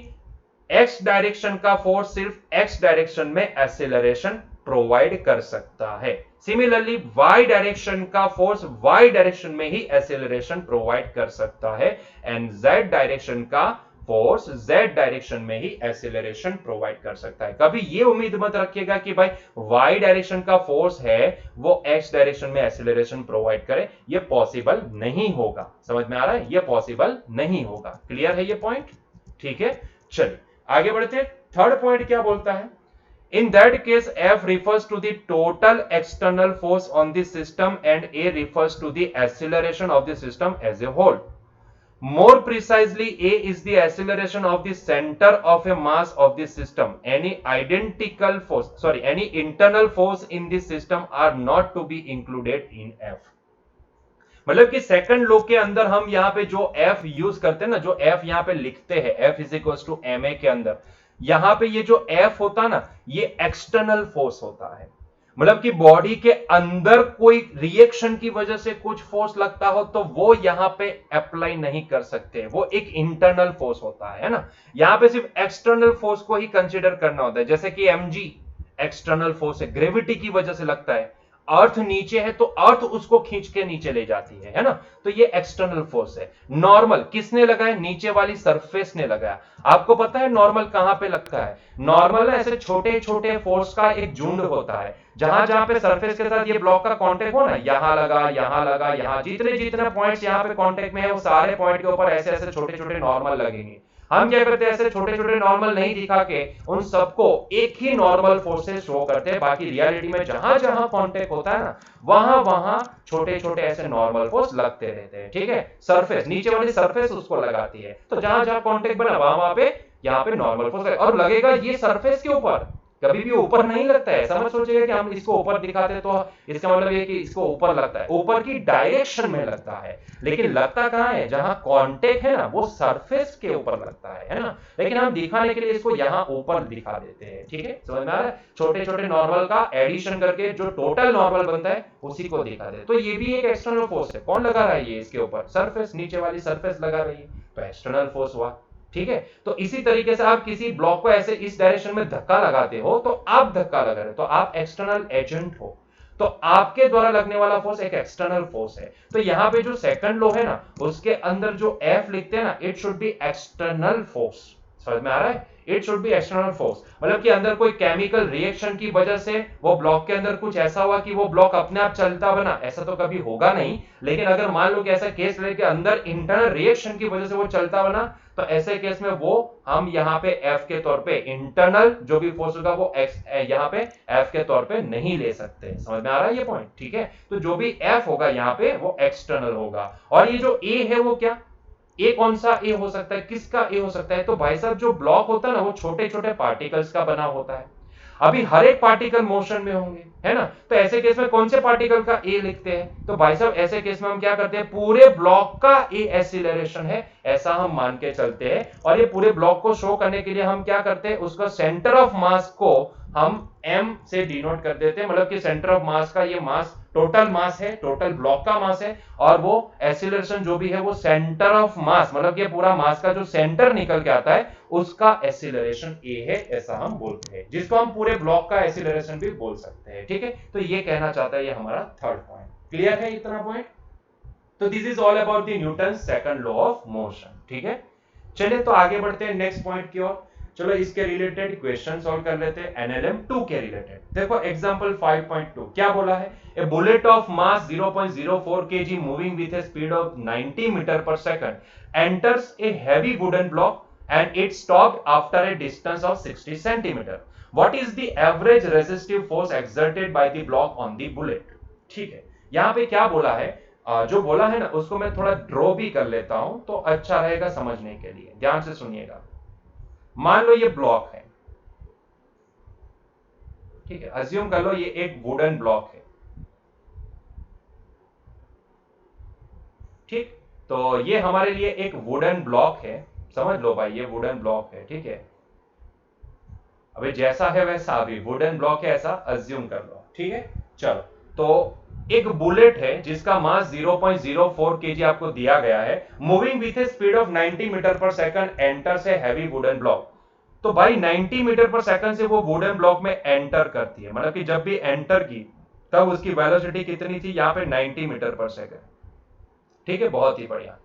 Speaker 1: एक्स डायरेक्शन का फोर्स सिर्फ एक्स डायरेक्शन में एक्सेलरेशन प्रोवाइड कर सकता है। सिमिलरली वाई डायरेक्शन का फोर्स वाई डायरेक्शन में ही एक्सेलरेशन प्रोवाइड कर सकता है, एंड जेड डायरेक्शन का फोर्स जेड डायरेक्शन में ही एक्सेलरेशन प्रोवाइड कर सकता है। कभी ये उम्मीद मत रखिएगा कि भाई वाई डायरेक्शन का फोर्स है वो एक्स डायरेक्शन में एक्सेलरेशन प्रोवाइड करे, ये पॉसिबल नहीं होगा। समझ में आ रहा है, ये पॉसिबल नहीं होगा। क्लियर है ये पॉइंट? ठीक है, चलिए आगे बढ़ते हैं। थर्ड पॉइंट क्या बोलता है, in that case F refers to the total external force on the system and A refers to the acceleration of the system as a whole। More precisely, a is the acceleration of the center of a mass of the system. Any internal force in the system are not to be included in F. मतलब कि second law के अंदर हम यहाँ पे जो F use करते हैं ना, जो F यहाँ पे लिखते हैं, F is equal to ma के अंदर, यहाँ पे ये जो F होता ना, ये एक्सटर्नल फोर्स होता है। मतलब कि बॉडी के अंदर कोई रिएक्शन की वजह से कुछ फोर्स लगता हो तो वो यहां पे अप्लाई नहीं कर सकते, वो एक इंटरनल फोर्स होता है ना। यहां पे सिर्फ एक्सटर्नल फोर्स को ही कंसीडर करना होता है, जैसे कि mg एक्सटर्नल फोर्स है, ग्रेविटी की वजह से लगता है। अर्थ नीचे है तो अर्थ उसको खींच के नीचे ले जाती है ना, तो ये एक्सटर्नल फोर्स है। नॉर्मल किसने लगाया? नीचे वाली सरफेस ने लगाया। आपको पता है नॉर्मल कहां पे लगता है? नॉर्मल ऐसे छोटे छोटे फोर्स का एक झुंड होता है, जहां जहां पे सरफेस के साथ ये ब्लॉक का कांटेक्ट हो ना, यहां लगा, यहां लगा, यहां, जितने जितने पॉइंट्स यहां पे कांटेक्ट में है वो सारे पॉइंट के ऊपर ऐसे ऐसे छोटे छोटे नॉर्मल लगेंगे। हम क्या करते हैं, ऐसे छोटे छोटे नॉर्मल नहीं दिखा के उन सबको एक ही नॉर्मल फोर्स से शो करते हैं। बाकी रियलिटी में जहां जहां कांटेक्ट होता है ना, वहां वहां छोटे छोटे ऐसे नॉर्मल फोर्स लगते रहते हैं। ठीक है, सरफेस, नीचे वाली सरफेस उसको लगाती है, तो जहां जहां कांटेक्ट बना वहां पे यहाँ पे नॉर्मल फोर्स, और लगेगा ये सरफेस के ऊपर, कभी भी ऊपर नहीं लगता है। ऐसा मत सोचिएगा कि हम इसको ऊपर दिखाते हैं तो इसका मतलब ये कि इसको ऊपर लगता है, ऊपर की डायरेक्शन में लगता है, लेकिन लगता कहां है? जहां कांटेक्ट है ना, वो सरफेस के ऊपर लगता है ना। लेकिन हम दिखाने के लिए इसको यहां ऊपर दिखा देते हैं। ठीक है, समझ में आ रहा है? छोटे छोटे नॉर्मल का एडिशन करके जो टोटल नॉर्मल बनता है उसी को दिखा देते। तो ये भी एक एक्सटर्नल फोर्स है। कौन लगा रहा है ये इसके ऊपर? सरफेस, नीचे वाली सरफेस लगा रही है, तो एक्सटर्नल फोर्स हुआ। ठीक है, तो इसी तरीके से आप किसी ब्लॉक को ऐसे इस डायरेक्शन में धक्का लगाते हो तो आप धक्का लगा रहे हो, तो आप एक्सटर्नल एजेंट हो, तो आपके द्वारा लगने वाला फोर्स एक एक्सटर्नल फोर्स है। तो यहां पे जो सेकंड लॉ है ना, उसके अंदर जो F लिखते हैं ना, it should be external force. समझ में आ रहा है? It should be external force, मतलब कि अंदर कोई केमिकल रिएक्शन की वजह से वो ब्लॉक के अंदर कुछ ऐसा हुआ कि वो ब्लॉक अपने आप चलता बना, ऐसा तो कभी होगा नहीं। लेकिन अगर मान लो कि ऐसा केस लेके अंदर इंटरनल रिएक्शन की वजह से वो चलता बना, तो ऐसे केस में वो हम यहाँ पे F के तौर पे इंटरनल जो भी फोर्स होगा वो यहाँ पे F के तौर पे नहीं ले सकते। समझ में आ रहा है ये पॉइंट? ठीक है, तो जो भी F होगा यहाँ पे वो एक्सटर्नल होगा। और ये जो A है वो क्या, ए कौन सा ए हो सकता है? किसका ए हो सकता है? तो भाई साहब जो ब्लॉक होता है ना, वो छोटे छोटे पार्टिकल्स का बना होता है। अभी हर एक पार्टिकल मोशन में होंगे, है ना, तो ऐसे केस में कौन से पार्टिकल का ए लिखते हैं? तो भाई साहब ऐसे केस में हम क्या करते हैं, पूरे ब्लॉक का ए एक्सीलरेशन है ऐसा हम मान के चलते हैं। और ये पूरे ब्लॉक को शो करने के लिए हम क्या करते हैं, उसका सेंटर ऑफ मास को हम m से डिनोट कर देते हैं। मतलब कि सेंटर ऑफ मास का ये मास टोटल मास है, टोटल ब्लॉक का मास है, और वो एक्सीलरेशन जो भी है वो सेंटर ऑफ मास, मतलब कि पूरा मास का जो सेंटर निकल के आता है उसका एक्सीलरेशन a है, ऐसा हम बोलते हैं, जिसको हम पूरे ब्लॉक का एक्सीलरेशन भी बोल सकते हैं। ठीक है, तो ये कहना चाहता है ये हमारा थर्ड पॉइंट। क्लियर है इतना पॉइंट? तो this is all about the Newton second law of motion. ठीक है, चलिए तो आगे बढ़ते हैं नेक्स्ट पॉइंट की ओर। चलो इसके रिलेटेड क्वेश्चन सॉल्व कर लेते हैं, एनएलएम 2 के रिलेटेड। देखो एग्जांपल 5.2 क्या बोला है, a bullet of mass 0.04 kg moving with a speed of 90 metre per second enters a heavy wooden block and it stopped after a distance of 60 centimetre. What is the average resistive force exerted by the block on the bullet? ठीक है, यहां पे क्या बोला है, जो बोला है ना उसको मैं थोड़ा ड्रॉ भी कर लेता हूं तो अच्छा रहेगा समझने के लिए। ध्यान से सुनिएगा। मान लो ये ब्लॉक है, ठीक है, अज्यूम कर लो ये एक वुडन ब्लॉक है। ठीक, तो ये हमारे लिए एक वुडन ब्लॉक है, समझ लो भाई ये वुडन ब्लॉक है। ठीक है, अभी जैसा है वैसा अभी वुडन ब्लॉक है ऐसा अज्यूम कर लो। ठीक है, चलो तो एक बुलेट है जिसका मास 0.04 kg आपको दिया गया है, moving with a speed of 90 metre per second enters a heavy wooden block. तो भाई 90 मीटर पर सेकंड से वो वुडन ब्लॉक में एंटर करती है, मतलब कि जब भी एंटर की तब उसकी वेलोसिटी कितनी थी, यहां पे 90 मीटर पर सेकंड। ठीक है, बहुत ही बढ़िया।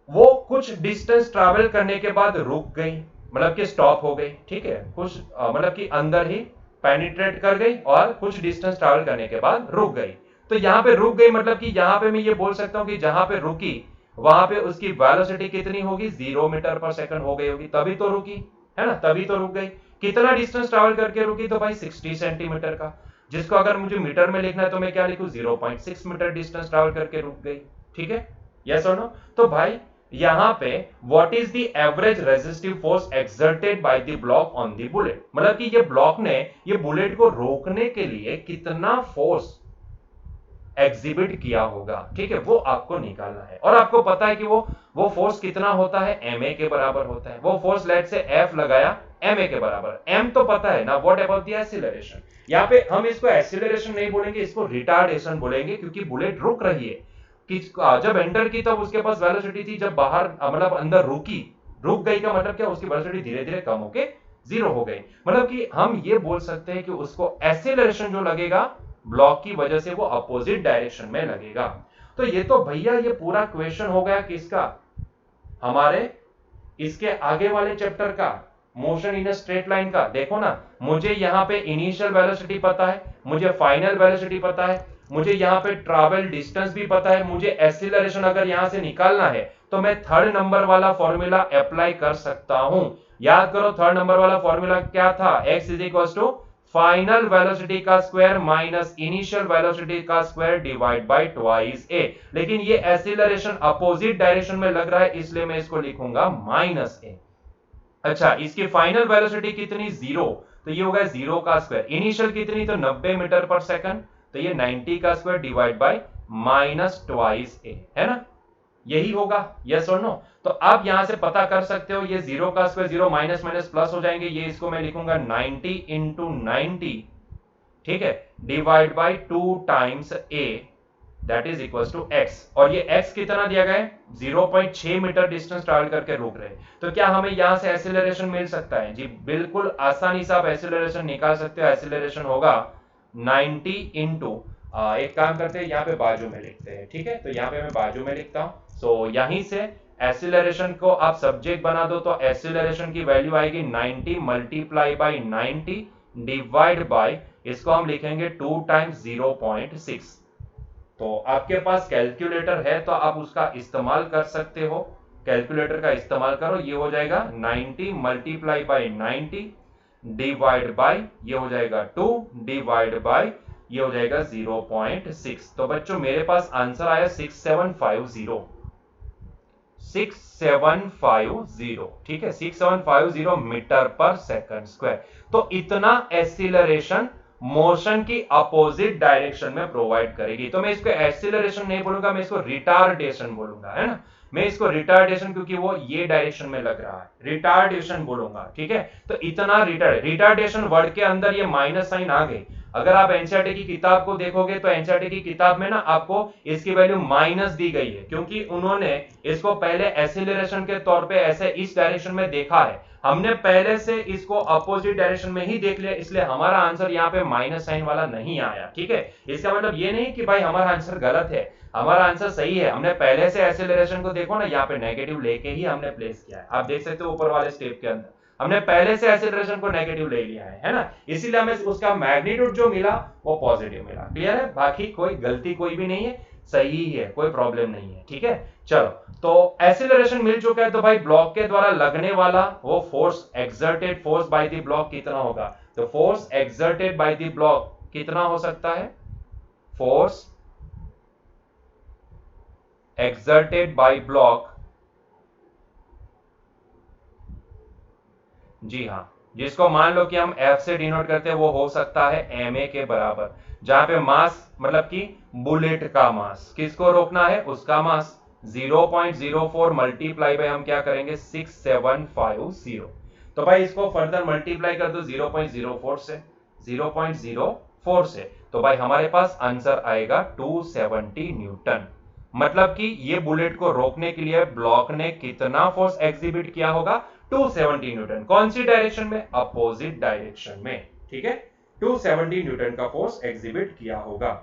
Speaker 1: वो कुछ डिस्टेंस ट्रैवल करने के बाद रुक गई, मतलब कि स्टॉप हो गई। ठीक है, कुछ मतलब कि अंदर ही पेनिट्रेट कर गई और कुछ डिस्टेंस ट्रैवल करने के बाद रुक गई। तो यहां पे रुक गई मतलब कि यहां पे मैं ये बोल सकता हूं कि जहां पे रुकी वहां पे उसकी वेलोसिटी कितनी होगी, 0 मीटर पर सेकंड हो गई होगी, तभी तो रुकी, है ना, तभी तो रुक गई। कितना डिस्टेंस ट्रैवल करके रुकी, तो भाई 60 सेंटीमीटर का, जिसको अगर मुझे मीटर में लिखना है तो मैं क्या लिखूं, 0.6 मीटर डिस्टेंस ट्रैवल करके रुक गई। ठीक है, यस और नो? तो भाई यहां पे what is the average resistive force exerted by the block on the bullet, मतलब कि ये ब्लॉक ने ये बुलेट को रोकने के लिए कितना फोर्स एग्जिबिट किया होगा, ठीक है, वो आपको निकालना है। और आपको पता है कि वो फोर्स कितना होता है, ma के बराबर होता है। वो फोर्स लेट से F लगाया ma के बराबर, m तो पता है ना, व्हाट अबाउट द एक्सीलरेशन। यहाँ पे हम इसको एक्सीलरेशन नहीं बोलेंगे, इसको रिटार्डेशन बोलेंगे, क्योंकि बुलेट रुक रही है कि जब एंटर की तब उसके पास वेलोसिटी थी, जब बाहर मतलब अंदर रुक गई का मतलब क्या, उसकी वेलोसिटी धीरे धीरे कम होके जीरो हो गई। मतलब कि हम ये बोल सकते हैं कि उसको एक्सीलरेशन जो लगेगा ब्लॉक की वजह से वो अपोजिट डायरेक्शन में लगेगा। तो ये तो भैया ये पूरा क्वेश्चन हो गया किसका, हमारे इसके आगे वाले चैप्टर का, मोशन इन स्ट्रेट लाइन का। देखो ना, मुझे यहां पे इनिशियल वेलोसिटी पता है, मुझे फाइनल वेलोसिटी पता है, मुझे यहां पे ट्रैवल डिस्टेंस भी पता है, मुझे एक्सीलरेशन अगर यहां से निकालना है तो मैं थर्ड नंबर वाला फॉर्मूला अप्लाई कर सकता हूं। याद करो थर्ड नंबर वाला फॉर्मूला क्या था, x is equal to final velocity का स्क्वायर माइनस इनिशियल वेलोसिटी का square divide by twice a। लेकिन ये एक्सीलरेशन अपोजिट डायरेक्शन में लग रहा है, इसलिए मैं इसको लिखूंगा माइनस a। अच्छा, इसकी फाइनल वेलोसिटी कितनी, 0, तो ये होगा 0 का स्क्वायर। इनिशियल कितनी, तो 90 मीटर पर सेकंड, तो ये 90 का square divide bye minus twice a, है ना, यही होगा। यस और नो? तो आप यहां से पता कर सकते हो, ये 0 का स्क्वायर 0 माइनस माइनस प्लस हो जाएंगे, ये इसको मैं लिखूंगा 90 इंटू 90, ठीक है, divide by 2 times a, that is equal to x। और ये x कितना दिया गया है, 0.6 मीटर डिस्टेंस ट्रैवल करके रुक रहे हैं। तो क्या हमें यहां से एक्सीलरेशन मिल सकता है? जी बिल्कुल आसानी से आप एक्सीलरेशन निकाल सकते हो। एक्सीलरेशन होगा 90 इंटू, एक काम करते हैं यहाँ पे बाजू में लिखते हैं, ठीक है, तो यहाँ पे मैं बाजू में लिखता हूं। सो यहीं से एक्सीलरेशन को आप सब्जेक्ट बना दो, तो एक्सीलरेशन की वैल्यू आएगी 90 मल्टीप्लाई बाई 90 डिवाइड बाय, इसको हम लिखेंगे 2 टाइम्स 0.6। तो आपके पास कैलकुलेटर है तो आप उसका इस्तेमाल कर सकते हो, कैलकुलेटर का इस्तेमाल करो। ये हो जाएगा 90 मल्टीप्लाई बाई 90 डिवाइड बाय, ये हो जाएगा 2 डिवाइड बाय, ये हो जाएगा 0.6। तो बच्चों मेरे पास आंसर आया 6750, 6750, ठीक है, 6750 मीटर पर सेकंड स्क्वायर। तो इतना एक्सीलरेशन मोशन की अपोजिट डायरेक्शन में प्रोवाइड करेगी। तो मैं इसको एक्सीलरेशन नहीं बोलूंगा, मैं इसको रिटार्डेशन बोलूंगा, है ना, मैं इसको रिटार्डेशन, क्योंकि वो ये डायरेक्शन में लग रहा है, रिटार्डेशन बोलूंगा, ठीक है। तो इतना रिटार्डेशन वर्ड के अंदर ये माइनस साइन आ गई। अगर आप एनसीईआरटी की किताब को देखोगे तो एनसीईआरटी की किताब में ना आपको इसकी वैल्यू माइनस दी गई है, क्योंकि उन्होंने इसको पहले एक्सीलरेशन के तौर पे ऐसे इस डायरेक्शन में देखा है। हमने पहले से इसको अपोजिट डायरेक्शन में ही देख लिया, इसलिए हमारा आंसर यहाँ पे माइनस साइन वाला नहीं आया, ठीक है। इसका मतलब ये नहीं कि भाई हमारा आंसर गलत है, हमारा आंसर सही है। हमने पहले से एक्सीलरेशन को देखो ना, यहाँ पे नेगेटिव लेके ही हमने प्लेस किया है। आप देख सकते हो ऊपर वाले स्टेप के अंदर हमने पहले से एक्सीलरेशन को नेगेटिव ले लिया है ना, इसीलिए हमें उसका मैग्नीट्यूड जो मिला वो पॉजिटिव मिला। क्लियर है? बाकी कोई गलती कोई भी नहीं है, सही ही है, कोई प्रॉब्लम नहीं है, ठीक है। चलो, तो एक्सीलरेशन मिल चुका है, तो भाई ब्लॉक के द्वारा लगने वाला वो force, exerted force by the block कितना होगा? तो force exerted by the block कितना हो सकता है? फोर्स एक्सर्टेड बाय ब्लॉक, जी हाँ, जिसको मान लो कि हम F से डिनोट करते हैं, वो हो सकता है ma के बराबर, जहां पे मास मतलब कि बुलेट का मास, किसको रोकना है? उसका मास 0.04 मल्टीप्लाई बाय हम क्या करेंगे? 6750। तो भाई इसको फर्दर मल्टीप्लाई कर दो 0.04 से, 0.04 से, तो भाई हमारे पास आंसर आएगा 270 न्यूटन। मतलब कि ये बुलेट को रोकने के लिए ब्लॉक ने कितना फोर्स एग्जिबिट किया होगा? 270 न्यूटन। कौन सी डायरेक्शन में? अपोजिट डायरेक्शन में, ठीक है। 270 न्यूटन का फोर्स एग्जिबिट किया होगा।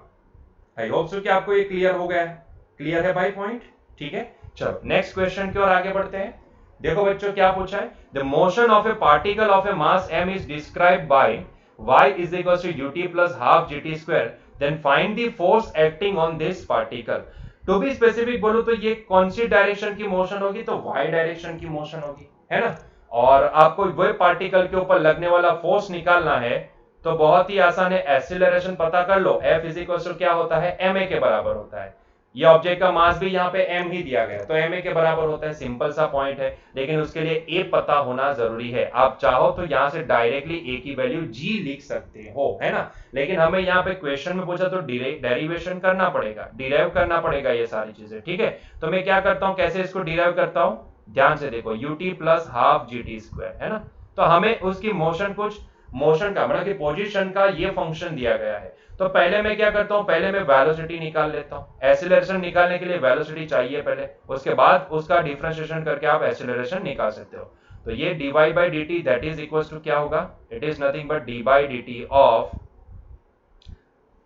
Speaker 1: आई होप सो कि आपको ये क्लियर हो गया है। क्लियर है भाई पॉइंट? ठीक है, चलो नेक्स्ट क्वेश्चन की ओर आगे बढ़ते हैं। देखो बच्चों क्या पूछा है, the motion of a particle of a mass m is described by y is equal to ut plus half gt square, then find the force acting on this particle. To be specific बोलो तो ये कौन सी direction की motion होगी? तो y direction की motion होगी, है ना। और आपको वह पार्टिकल के ऊपर लगने वाला फोर्स निकालना है, तो बहुत ही आसान है, एक्सीलरेशन पता कर लो, F इज इक्वल टू क्या होता है? ma के बराबर होता है। ये ऑब्जेक्ट का मास भी यहाँ पे m ही दिया गया, तो ma के बराबर होता है, सिंपल सा पॉइंट है। लेकिन उसके लिए a पता होना जरूरी है। आप चाहो तो यहाँ से डायरेक्टली a की वैल्यू g लिख सकते हो, है ना। लेकिन हमें यहाँ पे क्वेश्चन में पूछा तो डेरिवेशन करना पड़ेगा, डिराइव करना पड़ेगा ये सारी चीजें, ठीक है। तो मैं क्या करता हूँ, कैसे इसको डिराइव करता हूँ, ध्यान से देखो, ut plus half gt square, है ना। तो हमें उसकी मोशन, कुछ मोशन का मतलब कि पोजीशन का ये फंक्शन दिया गया है। तो पहले मैं क्या करता हूं, पहले मैं वेलोसिटी निकाल लेता हूं। एक्सीलरेशन निकालने के लिए वेलोसिटी चाहिए पहले, उसके बाद उसका डिफरेंशिएशन करके आप एक्सीलरेशन निकाल सकते हो। तो ये dy by d t that is equal to क्या होगा, it is nothing but d by d t of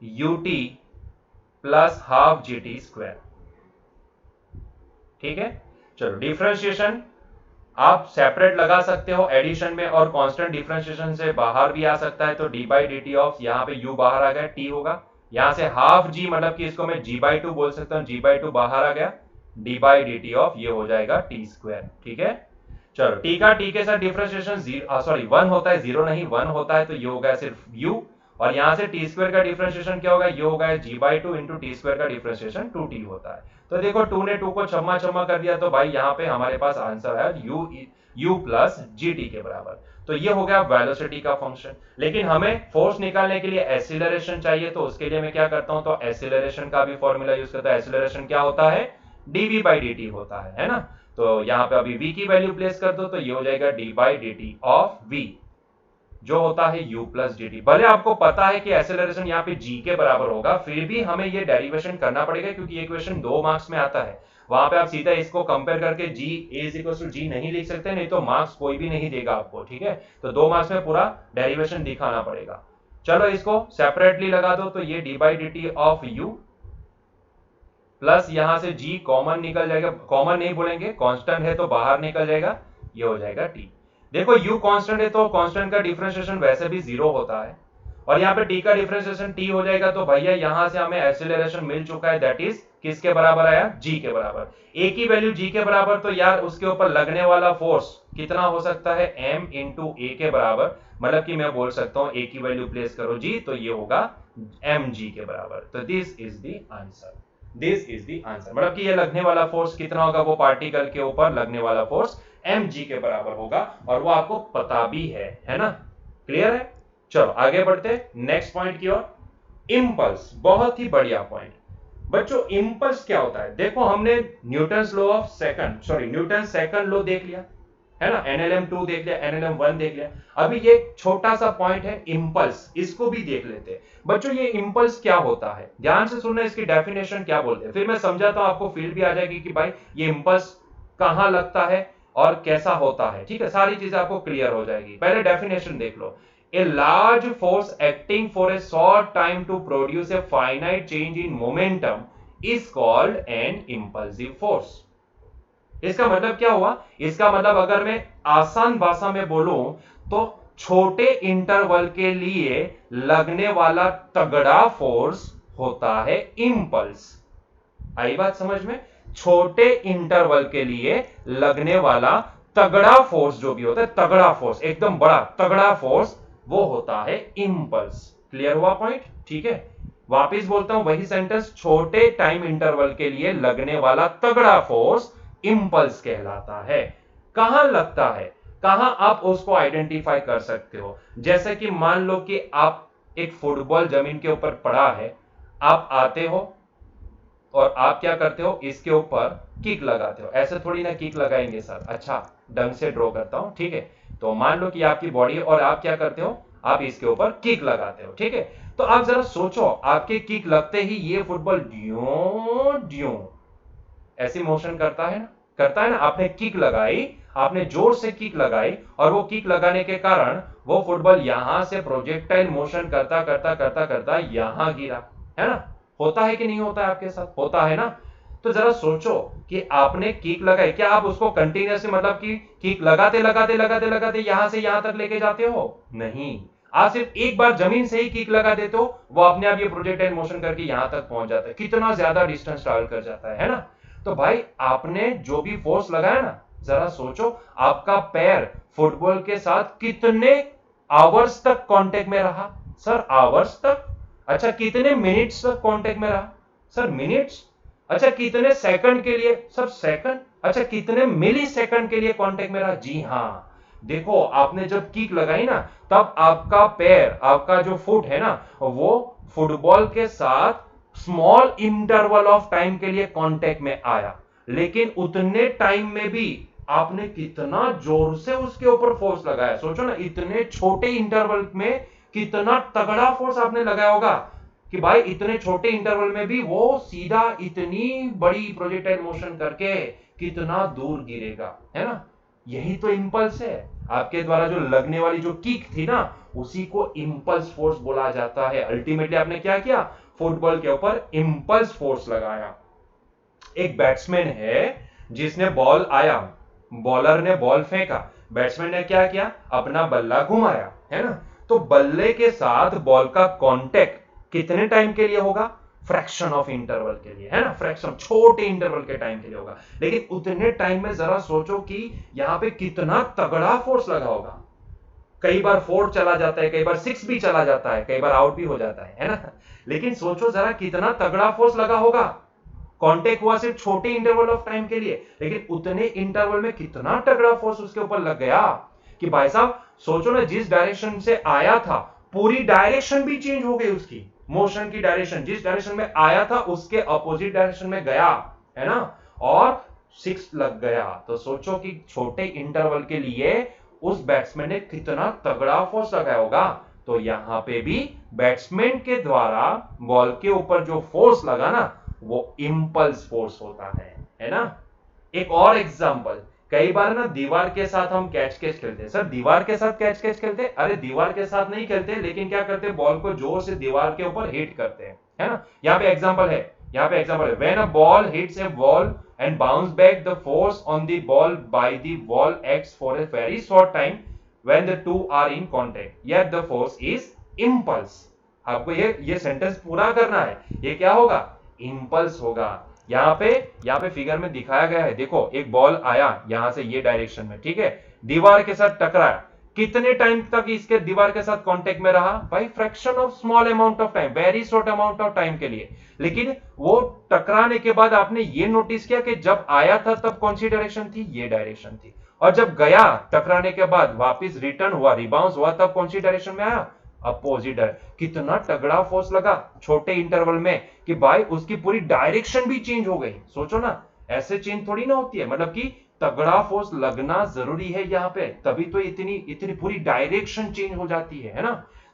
Speaker 1: ut plus half g t square, ठीक है। चलो डिफरेंशिएशन आप सेपरेट लगा सकते हो एडिशन में, और कांस्टेंट डिफरेंशिएशन से बाहर भी आ सकता है। तो D by d t of, यहाँ पे u बाहर आ गया, t होगा, यहां से हाफ g मतलब कि इसको मैं g बाई टू बोल सकता हूँ, g बाई टू बाहर आ गया, D by d t of ये हो जाएगा टी स्क्वायर, ठीक है। चलो t का t के साथ डिफरेंशिएशन सॉरी 1 होता है, 0 नहीं 1 होता है, तो ये हो गया सिर्फ u, और यहां से टी स्क्वायर का डिफरेंशिएशन क्या होगा, ये होगा g by two into T square का डिफरेंशिएशन 2t होता है। तो देखो 2 ने 2 को छम्मा छम्मा कर दिया, तो भाई यहाँ पे हमारे पास आंसर है u प्लस जी टी के बराबर। तो ये हो गया वेलोसिटी का फंक्शन। लेकिन हमें फोर्स निकालने के लिए एक्सीलरेशन चाहिए, तो उसके लिए मैं क्या करता हूं, तो एक्सीलरेशन का भी फॉर्मूला यूज करता हूं। एक्सीलरेशन क्या होता है, dv बाई dt होता है ना। तो यहाँ पे अभी v की वैल्यू प्लेस कर दो, तो ये हो जाएगा d by d t of v, जो होता है u प्लस डी टी। भले आपको पता है कि एक्सेलरेशन यहाँ पे g के बराबर होगा, फिर भी हमें ये डेरिवेशन करना पड़ेगा, क्योंकि ये क्वेश्चन 2 मार्क्स में आता है। वहां पे आप सीधा इसको कंपेयर करके g a equal to g नहीं लिख सकते, नहीं तो मार्क्स कोई भी नहीं देगा आपको, ठीक है। तो 2 मार्क्स में पूरा डेरिवेशन दिखाना पड़ेगा। चलो इसको सेपरेटली लगा दो, तो ये d by d t of u plus यहां से g कॉमन निकल जाएगा, कॉमन नहीं बोलेंगे, कांस्टेंट है तो बाहर निकल जाएगा, ये हो जाएगा t। देखो u कांस्टेंट है तो कांस्टेंट का डिफरेंशिएशन वैसे भी 0 होता है, और यहाँ पे t का डिफरेंशिएशन t हो जाएगा। तो भैया यहां से हमें एक्सीलरेशन मिल चुका है, दैट इज किसके बराबर आया, g के बराबर। a की वैल्यू g के बराबर, तो यार उसके ऊपर लगने वाला फोर्स कितना हो सकता है, m इंटू a के बराबर। मतलब कि मैं बोल सकता हूं a की वैल्यू प्लेस करो g, तो ये होगा mg के बराबर। तो this is the answer, this is the answer. मतलब कि ये लगने वाला फोर्स कितना होगा, वो पार्टिकल के ऊपर लगने वाला फोर्स mg के बराबर होगा, और वो आपको पता भी है ना। क्लियर है। चलो आगे बढ़ते नेक्स्ट पॉइंट की ओर। इंपल्स, बहुत ही बढ़िया पॉइंट। बच्चों इंपल्स क्या होता है, देखो हमने Newton's law of second, sorry Newton second law देख लिया है ना, एनएलएम 2 देख लिया, एनएलएम 1 देख लिया। अभी ये छोटा सा पॉइंट है इंपल्स, इसको भी देख लेते हैं। बच्चों ये इंपल्स क्या होता है, ध्यान से सुनना, इसकी डेफिनेशन क्या बोलते हैं, फिर मैं समझाता हूं, आपको फील भी आ जाएगी कि भाई ये इंपल्स कहां लगता है और कैसा होता है, ठीक है। सारी चीजें आपको क्लियर हो जाएगी। पहले डेफिनेशन देख लो। A large force acting for a short time to produce a finite change in momentum is called an impulsive force। इसका मतलब क्या हुआ, इसका मतलब अगर मैं आसान भाषा में बोलूं तो छोटे इंटरवल के लिए लगने वाला तगड़ा फोर्स होता है इंपल्स। आई बात समझ में, छोटे इंटरवल के लिए लगने वाला तगड़ा फोर्स जो भी होता है, तगड़ा फोर्स, एकदम बड़ा तगड़ा फोर्स, वो होता है इंपल्स। क्लियर हुआ पॉइंट, ठीक है। वापिस बोलता हूं वही सेंटेंस, छोटे टाइम इंटरवल के लिए लगने वाला तगड़ा फोर्स इंपल्स कहलाता है। कहां लगता है, कहां आप उसको आइडेंटिफाई कर सकते हो। जैसे कि मान लो कि आप एक फुटबॉल जमीन के ऊपर पड़ा है, आप आते हो और आप क्या करते हो, इसके ऊपर किक लगाते हो। ऐसे थोड़ी ना किक लगाएंगे सर, अच्छा ढंग से ड्रॉ करता हूं, ठीक है। तो मान लो कि आपकी बॉडी और आप क्या करते हो, आप इसके ऊपर किक लगाते हो, ठीक है। तो आप जरा सोचो, आपके किक लगते ही ये फुटबॉल ड्यूं ड्यूं ऐसी मोशन करता है ना, करता है ना। आपने किक लगाई, आपने जोर से किक लगाई, और वो किक लगाने के कारण वो फुटबॉल यहां से प्रोजेक्टाइल मोशन करता करता करता करता यहां गिरा, है ना। होता है कि नहीं होता है आपके साथ, होता है ना। तो जरा सोचो कि आपने किक लगाई, क्या आप उसको कंटिन्यूअसली मतलब कि किक लगाते लगाते लगाते लगाते यहां से यहां तक लेके जाते हो, नहीं। आप सिर्फ एक बार जमीन से ही किक लगा देते हो, वो अपने आप ये प्रोजेक्टाइल मोशन करके यहां तक पहुंच जाता है, कितना ज्यादा डिस्टेंस ट्रैवल कर जाता है ना। तो भाई आपने जो भी फोर्स लगाया ना, जरा सोचो आपका पैर फुटबॉल के साथ कितने आवर्स तक कांटेक्ट में रहा, सर आवर्स तक। अच्छा कितने मिनट्स तक कांटेक्ट में रहा, सर मिनट्स। अच्छा कितने सेकंड के लिए, सब सेकंड, अच्छा कितने मिली सेकंड के लिए कांटेक्ट में रहा, जी हाँ, देखो आपने जब किक लगाई ना, तब आपका पैर, आपका जो फुट है ना, वो फुटबॉल के साथ स्मॉल इंटरवल ऑफ टाइम के लिए कांटेक्ट में आया, लेकिन उतने टाइम में भी आपने कितना जोर से उसके ऊपर फोर्स लगाया, सोचो ना, इतने छोटे इंटरवल में कितना तगड़ा फोर्स आपने लगाया होगा कि भाई इतने छोटे इंटरवल में भी वो सीधा इतनी बड़ी प्रोजेक्टाइल मोशन करके कितना दूर गिरेगा, है ना। यही तो इंपल्स है, आपके द्वारा जो लगने वाली जो किक थी ना, उसी को इंपल्स फोर्स बोला जाता है। अल्टीमेटली आपने क्या किया, फुटबॉल के ऊपर इंपल्स फोर्स लगाया। एक बैट्समैन है जिसने बॉल आया, बॉलर ने बॉल फेंका, बैट्समैन ने क्या किया, अपना बल्ला घुमाया, है ना। तो बल्ले के साथ बॉल का कांटेक्ट कितने टाइम के लिए होगा, फ्रैक्शन ऑफ इंटरवल के लिए, है ना, फ्रैक्शन छोटे इंटरवल के टाइम के लिए होगा, लेकिन उतने टाइम में जरा सोचो कि यहां पे कितना तगड़ा फोर्स लगा होगा। कई बार 4 चला जाता है, कई बार 6 भी चला जाता है, कई बार आउट भी हो जाता है ना, लेकिन सोचो जरा कितना तगड़ा फोर्स लगा होगा। कांटेक्ट हुआ सिर्फ छोटे इंटरवल ऑफ टाइम के लिए, लेकिन उतने इंटरवल में कितना तगड़ा फोर्स उसके ऊपर लग गया कि भाई साहब सोचो ना, जिस डायरेक्शन से आया था पूरी डायरेक्शन भी चेंज हो गई, उसकी मोशन की डायरेक्शन, जिस डायरेक्शन में आया था उसके अपोजिट डायरेक्शन में गया, है ना, और 6 लग गया। तो सोचो कि छोटे इंटरवल के लिए उस बैट्समैन ने कितना तगड़ा फोर्स लगाया होगा। तो यहां पे भी बैट्समैन के द्वारा बॉल के ऊपर जो फोर्स लगा ना, वो इंपल्स फोर्स होता है ना। एक और एग्जांपल, कई बार ना दीवार के साथ हम कैच कैच खेलते हैं, सर दीवार के साथ कैच कैच खेलते हैं, अरे दीवार के साथ नहीं खेलते, लेकिन क्या करते हैं, बॉल को जोर से दीवार के ऊपर हिट करते हैं, है ना। यहाँ पे एग्जांपल है, यहाँ पे एग्जांपल है, when a ball hits A ball and bounce back, the force on the ball by the wall acts for a very short time when the two are in contact, yet the force is impulse। आपको ये sentence पूरा करना है, ये क्या होगा, impulse होगा। यहाँ पे फिगर में दिखाया गया है, देखो एक बॉल आया यहां से ये डायरेक्शन में, ठीक है, दीवार के साथ टकराया, कितने टाइम तक इसके दीवार के साथ कांटेक्ट में रहा, भाई fraction of small amount of time, very short amount of time के लिए, लेकिन वो टकराने के बाद आपने ये नोटिस किया कि जब आया था तब कौन सी डायरेक्शन थी, ये डायरेक्शन थी, और जब गया टकराने के बाद वापस रिटर्न हुआ, रिबाउंस हुआ, तब कौन सी डायरेक्शन में आया, अपोजिट। कितना तगड़ा फोर्स लगा छोटे इंटरवल में कि भाई उसकी पूरी डायरेक्शन भी चेंज हो गई। सोचो ना, ऐसे चेंज थोड़ी ना होती है, मतलब कि तगड़ा फोर्स लगना जरूरी है यहाँ पे, तभी तो इतनी इतनी पूरी डायरेक्शन चेंज हो जाती है ना।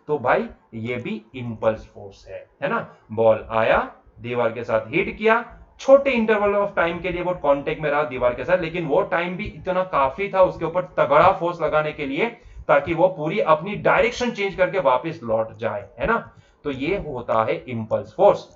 Speaker 1: तो भाई ये भी इंपल्स फोर्स है ना। बॉल आया, दीवार के साथ हिट किया, छोटे इंटरवल ऑफ टाइम के लिए वो कांटेक्ट में रहा दीवार के साथ, लेकिन वो टाइम भी इतना काफी था उसके ऊपर तगड़ा फोर्स लगाने के लिए, ताकि वो पूरी अपनी डायरेक्शन चेंज करके वापस लौट जाए, है ना। तो ये होता है इंपल्स फोर्स।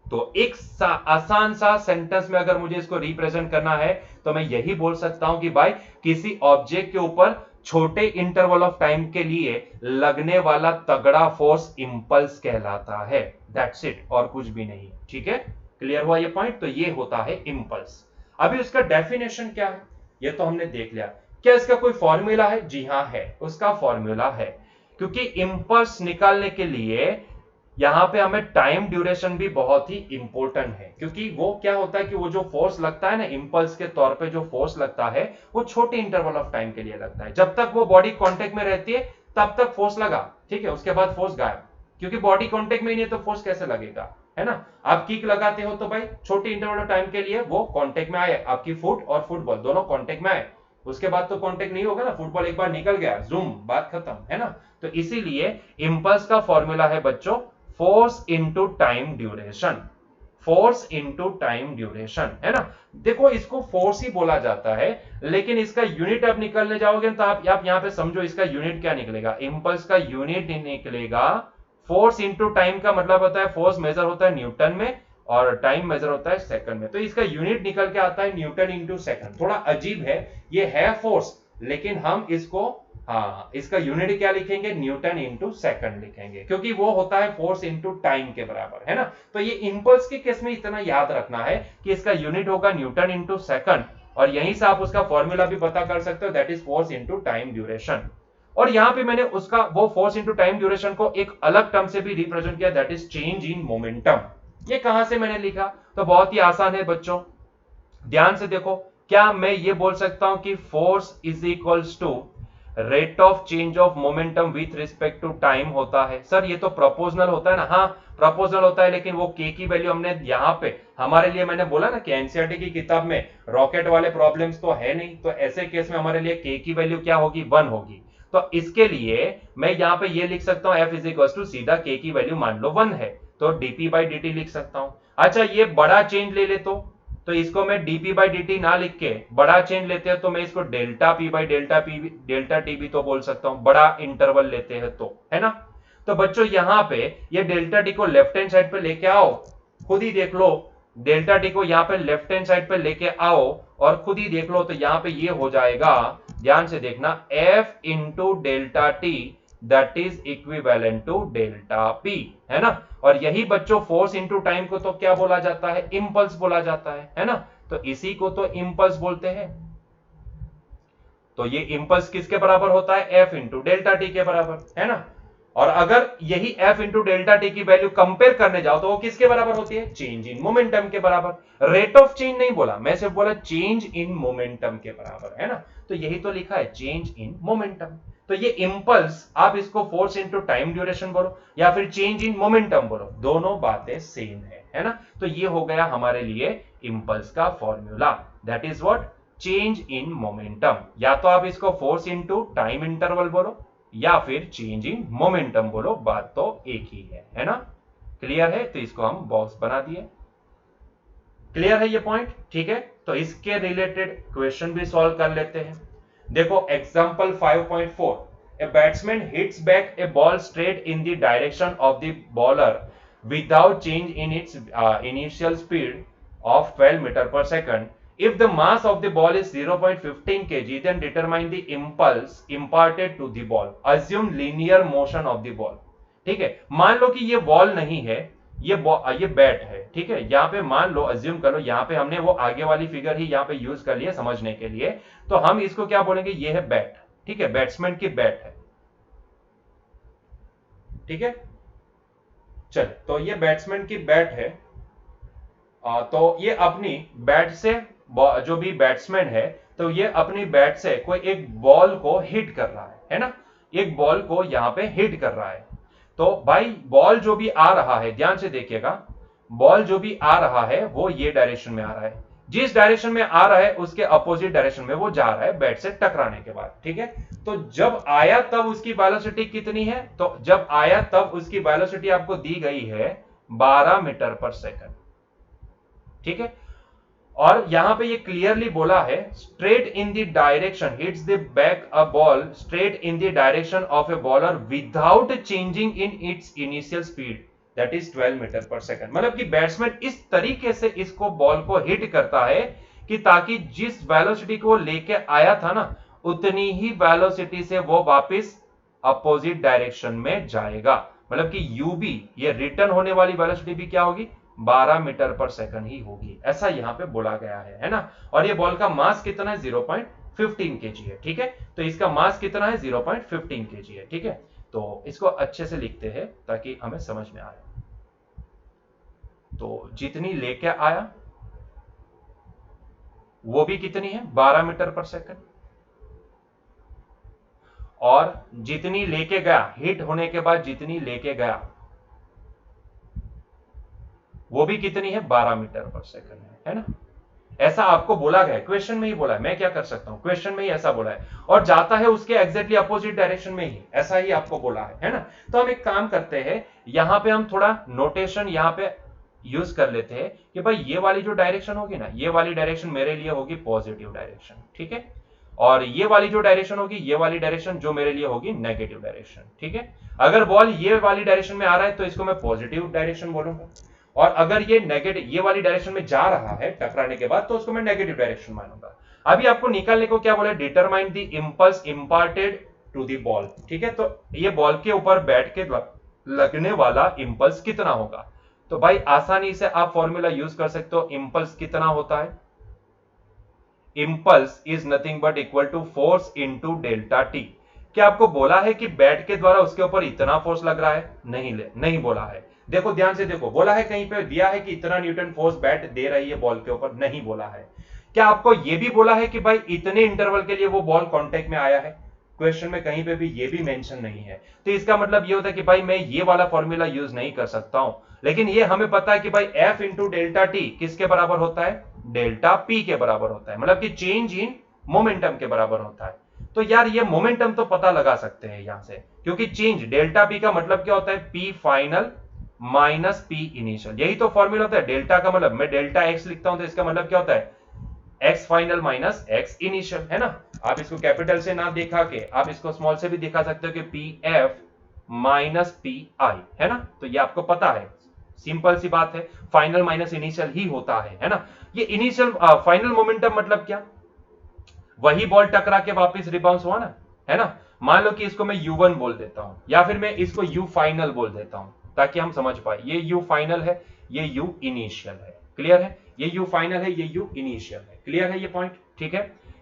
Speaker 1: तो एक आसान सा सेंटेंस में अगर मुझे इसको रिप्रेजेंट करना है, तो मैं यही बोल सकता हूं कि भाई किसी ऑब्जेक्ट के ऊपर छोटे इंटरवल ऑफ टाइम के लिए लगने वाला तगड़ा फोर्स इंपल्स कहलाता है, दैट्स इट, और कुछ भी नहीं, ठीक है। क्लियर हुआ ये पॉइंट, तो ये होता है इंपल्स। अभी उसका डेफिनेशन क्या है, ये तो हमने देख लिया। क्या इसका कोई फॉर्मूला है, जी हाँ है, उसका फॉर्मूला है, क्योंकि इंपल्स निकालने के लिए यहां पे हमें टाइम ड्यूरेशन भी बहुत ही इंपॉर्टेंट है, क्योंकि वो क्या होता है कि वो जो फोर्स लगता है ना, इंपल्स के तौर पे जो फोर्स लगता है वो छोटे इंटरवल ऑफ टाइम के लिए लगता है, जब तक वो बॉडी कांटेक्ट में रहती है तब तक फोर्स लगा, ठीक है, उसके बाद फोर्स गायब, क्योंकि बॉडी कांटेक्ट में ही नहीं तो फोर्स कैसे लगेगा, है ना। आप किक लगाते हो तो भाई छोटे इंटरवल ऑफ टाइम के लिए वो कांटेक्ट में आए, आपकी फुट और फुटबॉल दोनों कांटेक्ट में आए, उसके बाद तो कांटेक्ट नहीं होगा ना, फुटबॉल एक बार निकल गया, जूम, बात खत्म, है ना। तो इसीलिए इंपल्स का फॉर्मूला है बच्चों, force into time duration, force into time duration, है ना। देखो इसको फोर्स ही बोला जाता है, लेकिन इसका यूनिट आप निकलने जाओगे तो आप यहां पे समझो इसका यूनिट क्या निकलेगा, इंपल्स का यूनिट निकलेगा फोर्स इंटू टाइम, का मतलब होता है फोर्स मेजर होता है न्यूटन में और टाइम मेजर होता है सेकंड में, तो इसका यूनिट निकल के आता है न्यूटन इंटू सेकंड। थोड़ा अजीब है, ये है फोर्स, लेकिन हम इसको, हाँ, इसका यूनिट क्या लिखेंगे, न्यूटन इंटू सेकंड लिखेंगे, क्योंकि वो होता है फोर्स इंटू टाइम के बराबर, है ना। तो ये इंपल्स के केस में इतना याद रखना है कि इसका यूनिट होगा न्यूटन इंटू सेकंड, और यहीं से आप उसका फॉर्मूला भी पता कर सकते हो, that is force into time duration. और यहां पे मैंने उसका वो फोर्स इंटू टाइम ड्यूरेशन को एक अलग टर्म से भी रिप्रेजेंट किया, that is change in momentum. ये कहां से मैंने लिखा? तो बहुत ही आसान है बच्चों, ध्यान से देखो, क्या मैं ये बोल सकता हूं कि force is equals to rate of change of momentum with respect to time होता है? सर ये तो प्रोपोर्शनल होता है ना। हाँ प्रोपोर्शनल होता है, लेकिन वो के की वैल्यू हमने यहां पे हमारे लिए, मैंने बोला ना कि एनसीईआरटी की किताब में रॉकेट वाले प्रॉब्लम्स तो है नहीं, तो ऐसे केस में हमारे लिए के की वैल्यू क्या होगी? 1 होगी। तो इसके लिए मैं यहां पे ये लिख सकता हूं एफ इज इक्वल टू सीधा के की वैल्यू मान लो 1 है, तो डीपी बाई डी लिख सकता हूं। अच्छा ये बड़ा चेंज ले ले तो इसको मैं dp बाई dt ना लिख के बड़ा चेंज लेते हैं तो मैं इसको delta p by delta T भी तो बोल सकता हूं, बड़ा इंटरवल लेते हैं तो, है ना। तो बच्चों यहां पे ये डेल्टा टी को लेफ्ट हैंड साइड पे लेके आओ, खुद ही देख लो, डेल्टा टी को यहां पे लेफ्ट हैंड साइड पे लेके आओ और खुद ही देख लो, तो यहां पे ये हो जाएगा, ध्यान से देखना, f into delta t that is equivalent to delta p, है ना। और यही बच्चों फोर्स इंटू टाइम को तो क्या बोला जाता है? इंपल्स बोला जाता है ना। तो इसी को तो इंपल्स बोलते हैं। तो ये इंपल्स किसके बराबर होता है? एफ इंटू डेल्टा टी के बराबर, है ना। और अगर यही एफ इंटू डेल्टा टी की वैल्यू कंपेयर करने जाओ तो वो किसके बराबर होती है? चेंज इन मोमेंटम के बराबर। रेट ऑफ चेंज नहीं बोला, मैं सिर्फ बोला चेंज इन मोमेंटम के बराबर, है ना। तो यही तो लिखा है, चेंज इन मोमेंटम। तो ये इंपल्स, आप इसको फोर्स इंटू टाइम ड्यूरेशन बोलो या फिर चेंज इन मोमेंटम बोलो, दोनों बातें सेम है ना। तो ये हो गया हमारे लिए इंपल्स का formula, that is what? Change in momentum. या तो आप इसको फोर्स इंटू टाइम इंटरवल बोलो या फिर चेंज इन मोमेंटम बोलो, बात तो एक ही है ना। क्लियर है? तो इसको हम बॉक्स बना दिए। क्लियर है ये पॉइंट? ठीक है, तो इसके रिलेटेड क्वेश्चन भी सॉल्व कर लेते हैं। देखो example 5.4, a batsman hits back a ball straight in the direction of the bowler without change in its initial speed of 12 meter per second. If the mass of the ball is 0.15 kg, then determine the impulse imparted to the ball. Assume linear motion of the ball. ठीक है, मान लो कि ये ball नहीं है, ये bat है, ठीक है। यहाँ पे मान लो, अज्यूम कर लो, यहाँ पे हमने वो आगे वाली फिगर ही यहाँ पे यूज कर लिया समझने के लिए, तो हम इसको क्या बोलेंगे? ये है बैट, ठीक है, बैट्समैन की बैट है, ठीक है। चल, तो ये बैट्समैन की बैट है, तो ये अपनी बैट से, जो भी बैट्समैन है, तो ये अपनी बैट से कोई एक बॉल को हिट कर रहा है ना, एक बॉल को यहां पे हिट कर रहा है। तो भाई बॉल जो भी आ रहा है, ध्यान से देखिएगा, बॉल जो भी आ रहा है वो ये डायरेक्शन में आ रहा है, जिस डायरेक्शन में आ रहा है उसके अपोजिट डायरेक्शन में वो जा रहा है बैट से टकराने के बाद, ठीक है। तो जब आया तब उसकी वेलोसिटी कितनी है? तो जब आया तब उसकी वेलोसिटी आपको दी गई है 12 मीटर पर सेकंड, ठीक है। और यहां पे ये क्लियरली बोला है, straight in the direction hits the back a ball straight in the direction of a bowler without changing in its initial speed that is 12 metre per second. मतलब कि बैट्समैन इस तरीके से इसको बॉल को हिट करता है कि ताकि जिस वेलोसिटी को लेके आया था ना, उतनी ही वेलोसिटी से वो वापस अपोजिट डायरेक्शन में जाएगा। मतलब कि यूबी, ये रिटर्न होने वाली वेलोसिटी भी क्या होगी? 12 मीटर पर सेकंड ही होगी, ऐसा यहां पे बोला गया है ना। और ये बॉल का मास कितना है? 0.15 केजी है, ठीक है। तो इसका मास कितना है? 0.15 केजी है, ठीक है। तो इसको अच्छे से लिखते हैं ताकि हमें समझ में आए। तो जितनी लेके आया वो भी कितनी है? 12 मीटर पर सेकंड, और जितनी लेके गया, हिट होने के बाद जितनी लेके गया वो भी कितनी है? 12 मीटर पर सेकंड है ना। ऐसा आपको बोला गया है, क्वेश्चन में ही बोला है, मैं क्या कर सकता हूं, क्वेश्चन में ही ऐसा बोला है, और जाता है उसके एग्जैक्टली अपोजिट डायरेक्शन में ही, ऐसा ही आपको बोला है ना। तो हम एक काम करते हैं, यहां पे हम थोड़ा नोटेशन यहां पे यूज कर लेते हैं कि भाई ये वाली जो डायरेक्शन होगी ना, ये वाली डायरेक्शन मेरे लिए होगी पॉजिटिव डायरेक्शन, ठीक है। और ये वाली जो डायरेक्शन होगी, ये वाली डायरेक्शन जो मेरे लिए होगी नेगेटिव डायरेक्शन, ठीक है। अगर बॉल ये वाली डायरेक्शन में आ रहा है तो इसको मैं पॉजिटिव डायरेक्शन बोलूंगा, और अगर ये नेगेटिव, ये वाली डायरेक्शन में जा रहा है टकराने के बाद, तो उसको मैं नेगेटिव डायरेक्शन मानूंगा। अभी आपको निकालने को क्या बोला? Determine the impulse imparted to the ball, ठीक है। तो ये बॉल के ऊपर बैट के लगने वाला इंपल्स कितना होगा? तो भाई आसानी से आप फॉर्मूला यूज कर सकते हो, इंपल्स कितना होता है? Impulse is nothing but equal to force into delta t. क्या आपको बोला है कि बैट के द्वारा उसके ऊपर इतना फोर्स लग रहा है? नहीं बोला है। देखो ध्यान से देखो, बोला है कहीं पे दिया है कि इतना न्यूटन फोर्स बैट दे रही है बॉल के ऊपर, नहीं बोला है। क्या आपको यह भी बोला है कि भाई इतने इंटरवल के लिए वो बॉल कांटेक्ट में आया है? क्वेश्चन में कहीं पे भी ये भी मेंशन नहीं है। तो इसका मतलब ये होता है कि भाई मैं ये वाला फॉर्मूला यूज नहीं कर सकता हूं। लेकिन ये हमें पता है कि भाई F इंटू डेल्टा टी किसके बराबर होता है? डेल्टा पी के बराबर होता है, मतलब कि चेंज इन मोमेंटम के बराबर होता है। तो यार ये मोमेंटम तो पता लगा सकते हैं यहां से, क्योंकि चेंज डेल्टा पी का मतलब क्या होता है? P final minus P initial, यही तो फॉर्मूला होता है। डेल्टा का मतलब मैं डेल्टा एक्स लिखता हूं तो इसका मतलब क्या होता है? X final minus x initial, है ना। आप इसको कैपिटल से ना दिखा के आप इसको स्मॉल से भी दिखा सकते हो कि P F minus P I, है ना। तो ये आपको पता है, सिंपल सी बात है, फाइनल माइनस इनिशियल ही होता है ना। ये इनिशियल फाइनल मोमेंटम मतलब क्या? वही बॉल टकरा के वापस रिबाउंस हुआ ना, है ना। मान लो कि इसको मैं U1 बोल देता हूं, या फिर मैं इसको U फाइनल बोल देता हूं ताकि हम समझ पाए। ये U फाइनल है, ये U इनिशियल है, क्लियर है। ये U फाइनल है, ये U इनिशियल है, क्लियर है ये पॉइंट, ठीक है,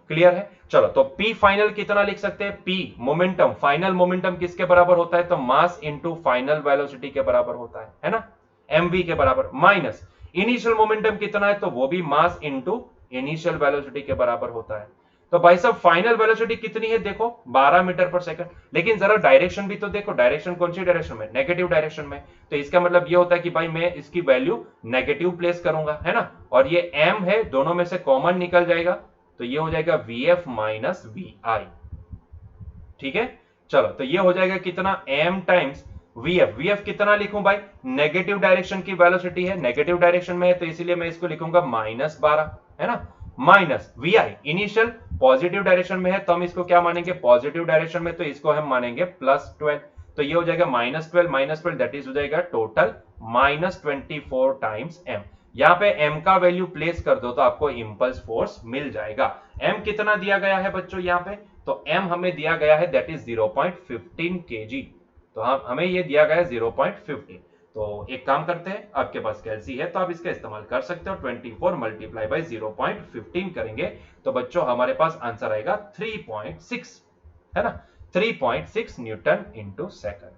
Speaker 1: क्लियर है। चलो तो P फाइनल कितना लिख सकते हैं? P मोमेंटम, फाइनल मोमेंटम किसके बराबर होता है? तो मास इंटू फाइनल वेलोसिटी के बराबर होता है ना, mv के बराबर। माइनस इनिशियल मोमेंटम कितना है? तो वो भी मास इंटू इनिशियल वेलोसिटी के बराबर होता है। तो भाई साहब फाइनल वेलोसिटी कितनी है? देखो 12 मीटर पर सेकंड। लेकिन जरा डायरेक्शन भी तो देखो, डायरेक्शन कौन सी डायरेक्शन में? नेगेटिव डायरेक्शन में। तो इसका मतलब ये होता है कि भाई मैं इसकी वैल्यू नेगेटिव प्लेस करूंगा, है ना। और ये m है, दोनों में से कॉमन निकल जाएगा, तो ये हो जाएगा vf माइनस vi, ठीक है। चलो तो ये हो जाएगा कितना? m times vf। vf कितना लिखूं भाई? नेगेटिव डायरेक्शन की वेलोसिटी है, नेगेटिव डायरेक्शन में है, तो इसीलिए मैं इसको लिखूंगा -12, है ना। Minus vi initial positive direction में है, तो हम इसको क्या मानेंगे? पॉजिटिव डायरेक्शन में, तो इसको हम मानेंगे +12। तो ये हो जाएगा -12 दैट इज हो जाएगा टोटल -24 टाइम्स m। यहां पे m का वैल्यू प्लेस कर दो तो आपको इंपल्स फोर्स मिल जाएगा। m कितना दिया गया है बच्चों यहां पे? तो m हमें दिया गया है दैट इज 0.15 kg। तो हमें ये दिया गया है 0.15। तो एक काम करते हैं, आपके पास कैलसी है तो आप इसका इस्तेमाल कर सकते हो। 24 मल्टीप्लाई बाई 0.15 करेंगे तो बच्चों हमारे पास आंसर आएगा 3.6, है ना। 3.6 न्यूटन इंटू सेकंड।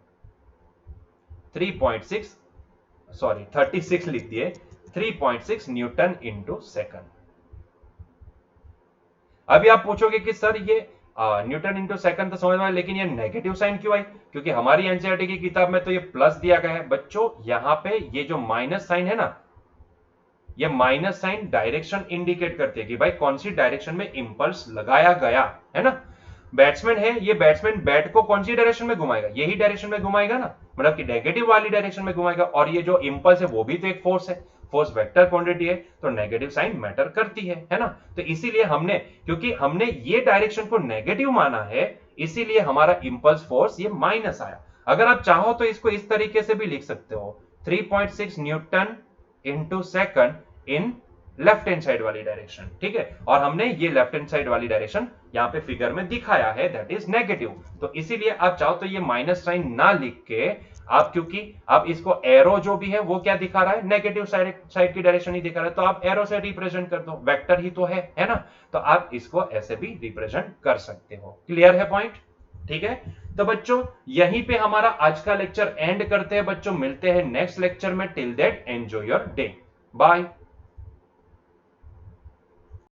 Speaker 1: 3.6, सॉरी 36 लिख दिए, 3.6 न्यूटन इंटू सेकंड। अभी आप पूछोगे कि सर ये न्यूटन इंटू सेकंड तो समझ में आया, लेकिन ये नेगेटिव साइन क्यों आई? क्योंकि हमारी एनसीईआरटी की किताब में तो ये प्लस दिया गया है बच्चों। यहां पे ये जो माइनस साइन है ना, ये माइनस साइन डायरेक्शन इंडिकेट करती है कि भाई कौन सी डायरेक्शन में इंपल्स लगाया गया, है ना। बैट्समैन है, ये बैट्समैन बैट को कौन सी डायरेक्शन में घुमाएगा? यही डायरेक्शन में घुमाएगा ना, मतलब कि नेगेटिव वाली डायरेक्शन में घुमाएगा। और ये जो इंपल्स है वो भी तो एक फोर्स है, फोर्स वेक्टर क्वांटिटी है, तो नेगेटिव साइन मैटर करती है ना। तो इसीलिए हमने, क्योंकि हमने ये डायरेक्शन को नेगेटिव माना है, इसीलिए हमारा इंपल्स फोर्स ये माइनस आया। अगर आप चाहो तो इसको इस तरीके से भी लिख सकते हो, 3.6 Newton into second in left hand side वाली डायरेक्शन, ठीक है। और हमने ये लेफ्ट हैंड साइड वाली डायरेक्शन यहां पे फिगर में दिखाया है दैट इज नेगेटिव। तो इसीलिए आप चाहो तो ये माइनस साइन ना लिख के आप, क्योंकि आप इसको एरो जो भी है वो क्या दिखा रहा है? नेगेटिव साइड की डायरेक्शन ही दिखा रहा है, तो आप एरो से रिप्रेजेंट कर दो, वेक्टर ही तो है ना। तो आप इसको ऐसे भी रिप्रेजेंट कर सकते हो। क्लियर है पॉइंट, ठीक है। तो बच्चों यहीं पे हमारा आज का लेक्चर एंड करते हैं बच्चों, मिलते हैं नेक्स्ट लेक्चर में। Till that enjoy your day, bye.